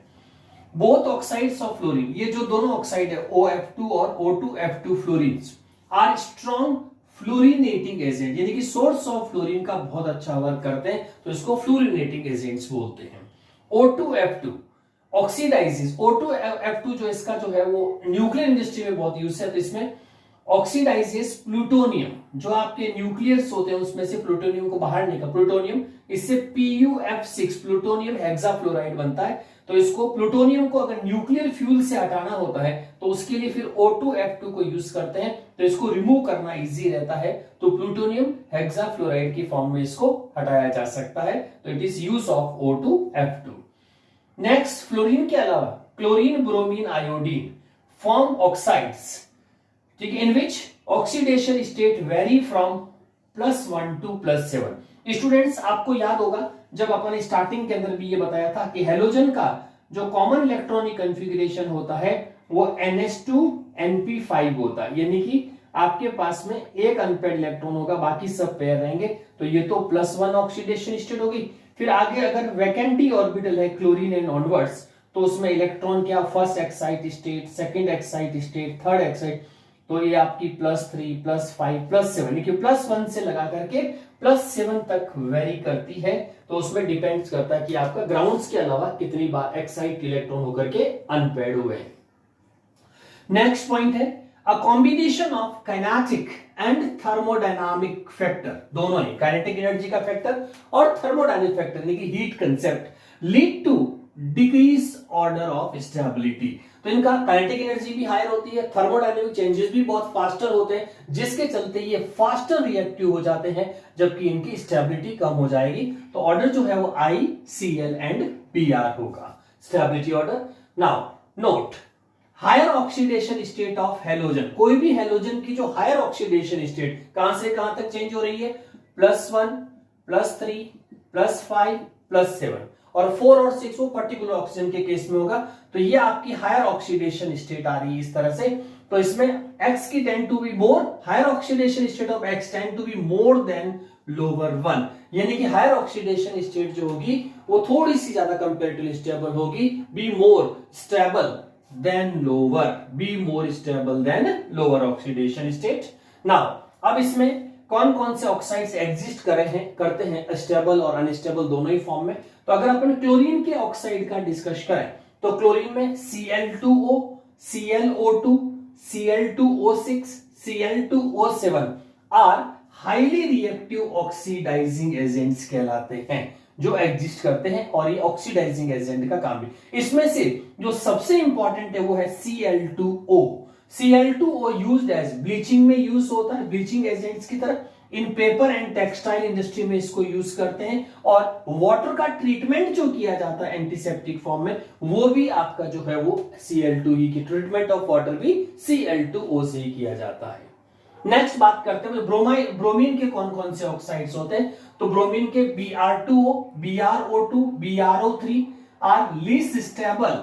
बोथ ऑक्साइड्स ऑफ फ्लोरीन, ये जो दोनों ऑक्साइड है OF2 और O2F2 fluorines are strong fluorinating agent, यानी कि सोर्स ऑफ फ्लोरीन का बहुत अच्छा वर्क करते हैं, तो इसको फ्लोरिनेटिंग एजेंट्स बोलते हैं। O2F2 ऑक्सीडाइजेस, O2F2 जो इसका जो है वो न्यूक्लियर इंडस्ट्री में बहुत यूज है, तो इसमें ऑक्सीडाइजेस प्लूटोनियम, जो आपके न्यूक्लियस होते हैं उसमें से प्लूटोनियम को बाहर निकाल, प्लूटोनियम इससे PuF6 प्लूटोनियम हेक्साफ्लोराइड बनता है। तो इसको प्लूटोनियम को अगर न्यूक्लियर फ्यूल से हटाना होता है तो उसके लिए फिर O2F2 को यूज करते हैं, तो इसको रिमूव करना इजी रहता है, तो प्लूटोनियम हेक्साफ्लोराइड की फॉर्म में इसको हटाया जा सकता है, तो it is use of O2F2। Next, fluorine के अलावा chlorine, bromine, iodine form oxides, ठीक है, in which oxidation state vary from +1 to +7। Students आपको याद होगा जब अपन स्टार्टिंग के अंदर भी ये बताया था कि हेलोजन का जो कॉमन इलेक्ट्रॉनिक कॉन्फ़िगरेशन होता है वो NH2NP5 होता है, यानी कि आपके पास में एक अनपेयर्ड इलेक्ट्रॉन होगा, बाकी सब पेयर रहेंगे, तो ये तो +1 ऑक्सीडेशन स्टेट होगी। फिर आगे अगर वैकेंटी ऑर्बिटल है क्लोरीन एंड ऑनवर्ड्स, तो उसमें इलेक्ट्रॉन क्या, first excite state, second excite state, third excite, तो ये आपकी +3 +5 +7, यानी कि +1 से लगा करके +7 तक वेरी करती है, तो उसमें डिपेंड्स करता है कि आपका ग्राउंड्स के अलावा कितनी बार एक्साइट इलेक्ट्रॉन होकर के अनपेयर्ड हुए। नेक्स्ट पॉइंट है a combination of kinetic and thermodynamic factor, दोनों ही काइनेटिक एनर्जी का फैक्टर और थर्मोडायनामिक फैक्टर यानी कि heat concept lead to decrease order of stability. तो इनका काइनेटिक एनर्जी भी हायर होती है, थर्मोडायनामिक चेंजेस भी बहुत फास्टर होते हैं, जिसके चलते ये फास्टर रिएक्टिव हो जाते हैं, जबकि इनकी स्टेबिलिटी कम हो जाएगी, तो ऑर्डर जो है वो ICl एंड Br होगा, stability order. Now note, higher oxidation state of halogen, कोई भी हेलोजन की जो हायर ऑक्सीडेशन स्टेट कहां से कहां तक चेंज हो रही है, +1 +3 +5 +7, और 4 और 6 वो पर्टिकुलर ऑक्सीजन के केस में होगा, तो ये आपकी हायर ऑक्सीडेशन स्टेट आ रही है इस तरह से। तो इसमें X की tend to be more, higher oxidation state of X tend to be more than lower one, यानी कि हायर ऑक्सीडेशन स्टेट जो होगी वो थोड़ी सी ज्यादा कंपैरेटिवली स्टेबल होगी, be more stable then lower, be more stable then lower oxidation state. Now अब इसमें कौन कौन से ऑक्साइड्स एग्जिस्ट करते हैं स्टेबल और अनस्टेबल दोनों ही फॉर्म में। तो अगर अपन क्लोरीन के ऑक्साइड का डिस्कस करें तो क्लोरीन में Cl2O, ClO2, Cl2O6, Cl2O7 are highly reactive oxidising agents कहलाते हैं, जो एग्जिस्ट करते हैं, और ये ऑक्सीडाइजिंग एजेंट का काम भी। इसमें से जो सबसे इंपॉर्टेंट है वो है Cl2O। Cl2O used as bleaching में यूज होता है, ब्लीचिंग एजेंट्स की तरह। In paper and textile industry में इसको यूज करते हैं, और वाटर का ट्रीटमेंट जो किया जाता है एंटीसेप्टिक फॉर्म में, वो भी आपका जो है वो Cl2 ही की ट्रीटमेंट ऑफ वाटर भी Cl2O से ही किया जाता है। नेक्स्ट बात करते हैं ब्रोमीन के कौन कौन से ऑक्साइड्स होते हैं। तो ब्रोमीन के Br2O, BrO2, BrO3 are least stable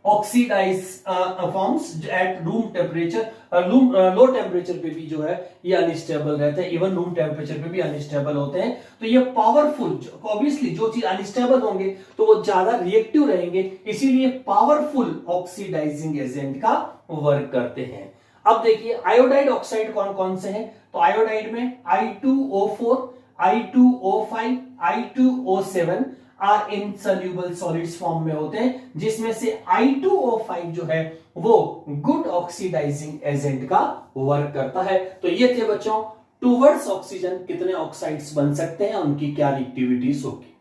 oxidise forms at room temperature, low temperature पे भी जो है ये अनस्टेबल रहते हैं, इवन रूम टेम्परेचर पे भी अनस्टेबल होते हैं। तो ये पावरफुल, ऑब्वियसली जो चीज अनस्टेबल होंगे तो वो ज्यादा रिएक्टिव रहेंगे, इसीलिए पावरफुल ऑक्सीडाइजिंग एजेंट का वर्क करते हैं। अब देखिए आयोडाइड ऑक्साइड कौन कौन से हैं। तो आयोडाइड में I2O4, I2O5, I2O7 are insoluble solids form में होते हैं, जिसमें से I2O5 जो है वो गुड ऑक्सीडाइजिंग एजेंट का वर्क करता है। तो ये थे बच्चों टूवर्ड्स ऑक्सीजन कितने ऑक्साइड्स बन सकते हैं, उनकी क्या रिएक्टिविटीज होगी।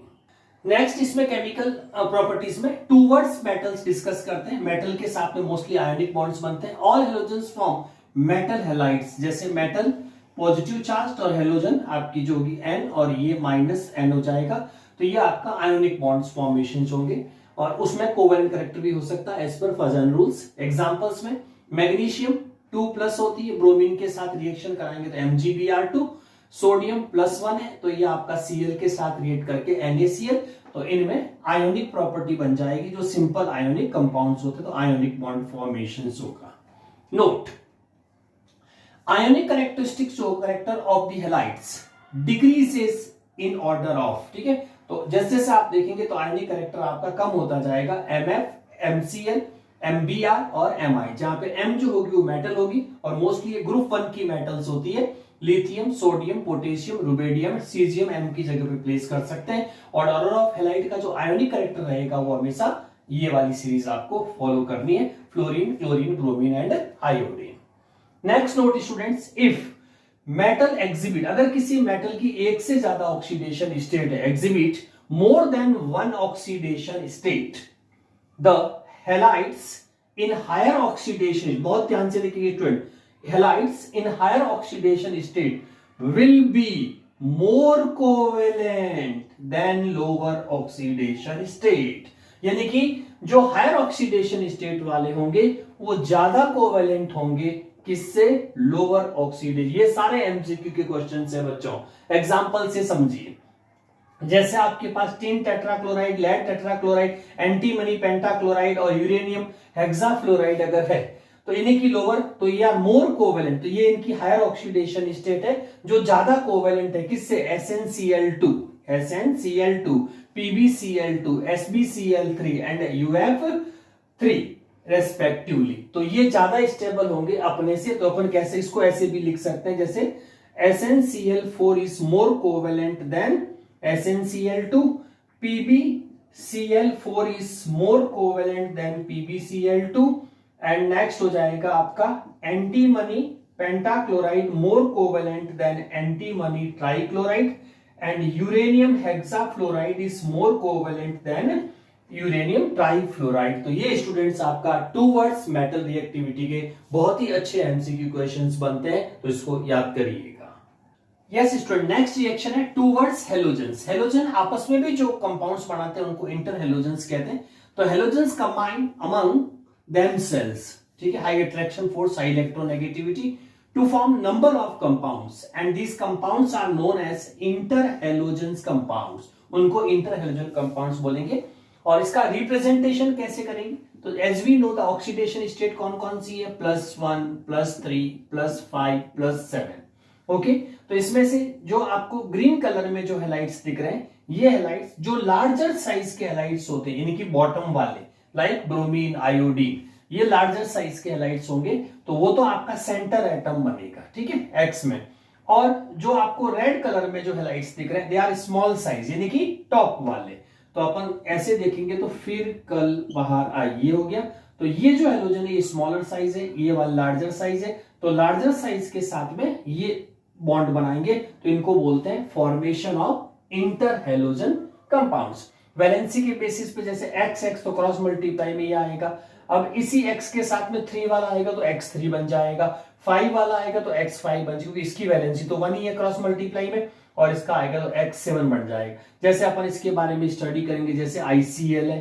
नेक्स्ट इसमें केमिकल प्रॉपर्टीज में टूवर्ड्स मेटल्स डिस्कस करते हैं। मेटल के साथ में मोस्टली आयोनिक बॉन्ड्स बनते हैं। All halogens form metal halides, जैसे मेटल पॉजिटिव चार्ज और हेलोजन आपकी जो होगी N और ये -N हो जाएगा, तो ये आपका आयोनिक बॉन्ड्स फॉर्मेशन होंगे, और उसमें कोवेलेंट कैरेक्टर भी हो सकता है एज पर फजन रूल्स। एग्जांपल्स में मैग्नीशियम 2+ होती है, ब्रोमीन के साथ रिएक्शन कराएंगे तो MgBr2, सोडियम +1 है तो ये आपका Cl के साथ रिएक्ट करके NaCl, तो इनमें आयोनिक प्रॉपर्टी बन जाएगी, जो सिंपल आयोनिक कंपाउंड्स होते हैं तो आयोनिक बॉन्ड फॉर्मेशन होगा। नोट, आयोनिक कैरेक्टरिस्टिक्स जो character of the halides decreases in order of, ठीक है। तो जैसे जैसे आप देखेंगे तो आयोनिक कैरेक्टर आपका कम होता जाएगा, एमएफ, एमसीएल, एमबीआर और एमआई, जहां पे एम जो होगी वो मेटल होगी और मोस्टली ये ग्रुप 1 की मेटल्स होती है, lithium, sodium, potassium, rubidium, caesium M की जगह पे प्लेस कर सकते हैं। और ऑर्डर ऑफ हैलाइड का जो आयोनिक कैरेक्टर रहेगा वो हमेशा ये वाली सीरीज आपको फॉलो करनी है, fluorine, chlorine, bromine and iodine. Next note students, if metal exhibit, अगर किसी मेटल की एक से ज्यादा ऑक्सीडेशन स्टेट है, exhibit more than one oxidation state, the halides in higher oxidation, बहुत ध्यान से देखिए student, halides in higher oxidation state will be more covalent than lower oxidation state, यानी कि जो हायर ऑक्सीडेशन स्टेट वाले होंगे वो ज्यादा कोवेलेंट होंगे किससे, लोअर ऑक्सीडेशन। ये सारे एमसीक्यू के क्वेश्चन है बच्चों, एग्जांपल से समझिए। जैसे आपके पास tin tetrachloride, lead tetrachloride, antimony pentachloride और यूरेनियम हेक्साफ्लोराइड अगर है तो इन्हीं की लोअर, तो ये आर मोर कोवेलेंट, तो ये इनकी हायर ऑक्सीडेशन स्टेट है जो ज्यादा कोवेलेंट है किससे, SnCl2, SnCl2, PbCl2, SbCl3 and UF3 respectively. तो ये ज्यादा स्टेबल होंगे अपने से, तो अपन कैसे इसको ऐसे भी लिख सकते हैं, जैसे SnCl4 is more covalent than SnCl2, PbCl4 is more covalent than PbCl2 and next हो जाएगा आपका antimony pentachloride more covalent than antimony trichloride and uranium hexafluoride is more covalent than uranium trifluoride. तो ये स्टूडेंट्स आपका towards metal reactivity के बहुत ही अच्छे MCQ questions बनते हैं, तो इसको याद करिएगा। यस स्टूडेंट, नेक्स्ट रिएक्शन है टूवर्ड्स हेलोजेंस। हेलोजन आपस में भी जो कंपाउंड्स बनाते हैं उनको इंटर हेलोजेंस कहते हैं। तो हेलोजेंस कंबाइन अमंग themselves, ठीक है, high attraction force, high electronegativity to form number of compounds and these compounds are known as interhalogens compounds, उनको इंटरहेलोजन कंपाउंड्स बोलेंगे। और इसका रिप्रेजेंटेशन कैसे करेंगे, तो as we know the oxidation state कौन कौन सी है, +1, +3, +5, +7। ओके, तो इसमें से जो आपको ग्रीन कलर में जो हैलाइड्स दिख रहे हैं, ये हैलाइड्स जो लार्जर साइज के हैलाइड्स होते हैं, यानी कि बॉटम वाले लाइक ब्रोमीन, आयोडीन, ये लार्जर साइज के हैलाइड्स होंगे, तो वो तो आपका सेंटर एटम बनेगा, ठीक है, एक्स में। और जो आपको रेड कलर में जो हैलाइड्स दिख रहे हैं, दे आर स्मॉल साइज, यानी कि टॉप वाले। तो अपन ऐसे देखेंगे तो फिर कल बाहर आ, ये हो गया। तो ये जो हेलोजन है ये स्मॉलर साइज है, ये वाला लार्जर साइज है, तो लार्जर साइज के साथ में ये बॉन्ड बनाएंगे, तो इनको बोलते हैं formation of inter halogen compounds. Valency के बेसिस पे जैसे XX तो क्रॉस मल्टीप्लाई में ये आएगा, अब इसी X के साथ में 3 वाला आएगा तो X3 बन जाएगा, 5 वाला आएगा तो X5 बन जाएगा, क्योंकि इसकी वैलेंसी तो 1 ही है क्रॉस मल्टीप्लाई में, और इसका आएगा तो X7 बन जाएगा। जैसे अपन इसके बारे में स्टडी करेंगे, जैसे ICl है,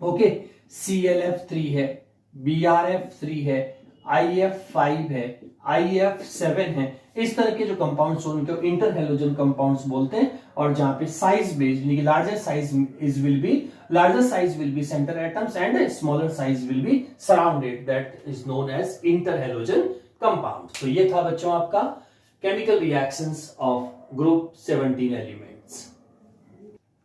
ओके, ClF3 है, BrF3 है, IF5 है, IF7 है, इस तरह के जो कंपाउंड्स उनको इंटर हेलोजन कंपाउंड्स बोलते हैं। और जहां पे साइज बेस्ड, यानी कि larger size will be centre atoms and smaller size will be surrounded, that is known as inter halogen compound. तो ये था बच्चों आपका chemical reactions of group 17 elements.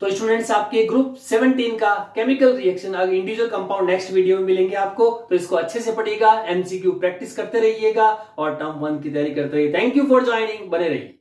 तो स्टूडेंट्स आपके ग्रुप 17 का केमिकल रिएक्शन अगर इंडिविजुअल कंपाउंड नेक्स्ट वीडियो में मिलेंगे आपको, तो इसको अच्छे से पढ़िएगा, एमसीक्यू प्रैक्टिस करते रहिएगा और टर्म 1 की तैयारी करते रहिए। थैंक यू फॉर ज्वाइनिंग, बने रहिए।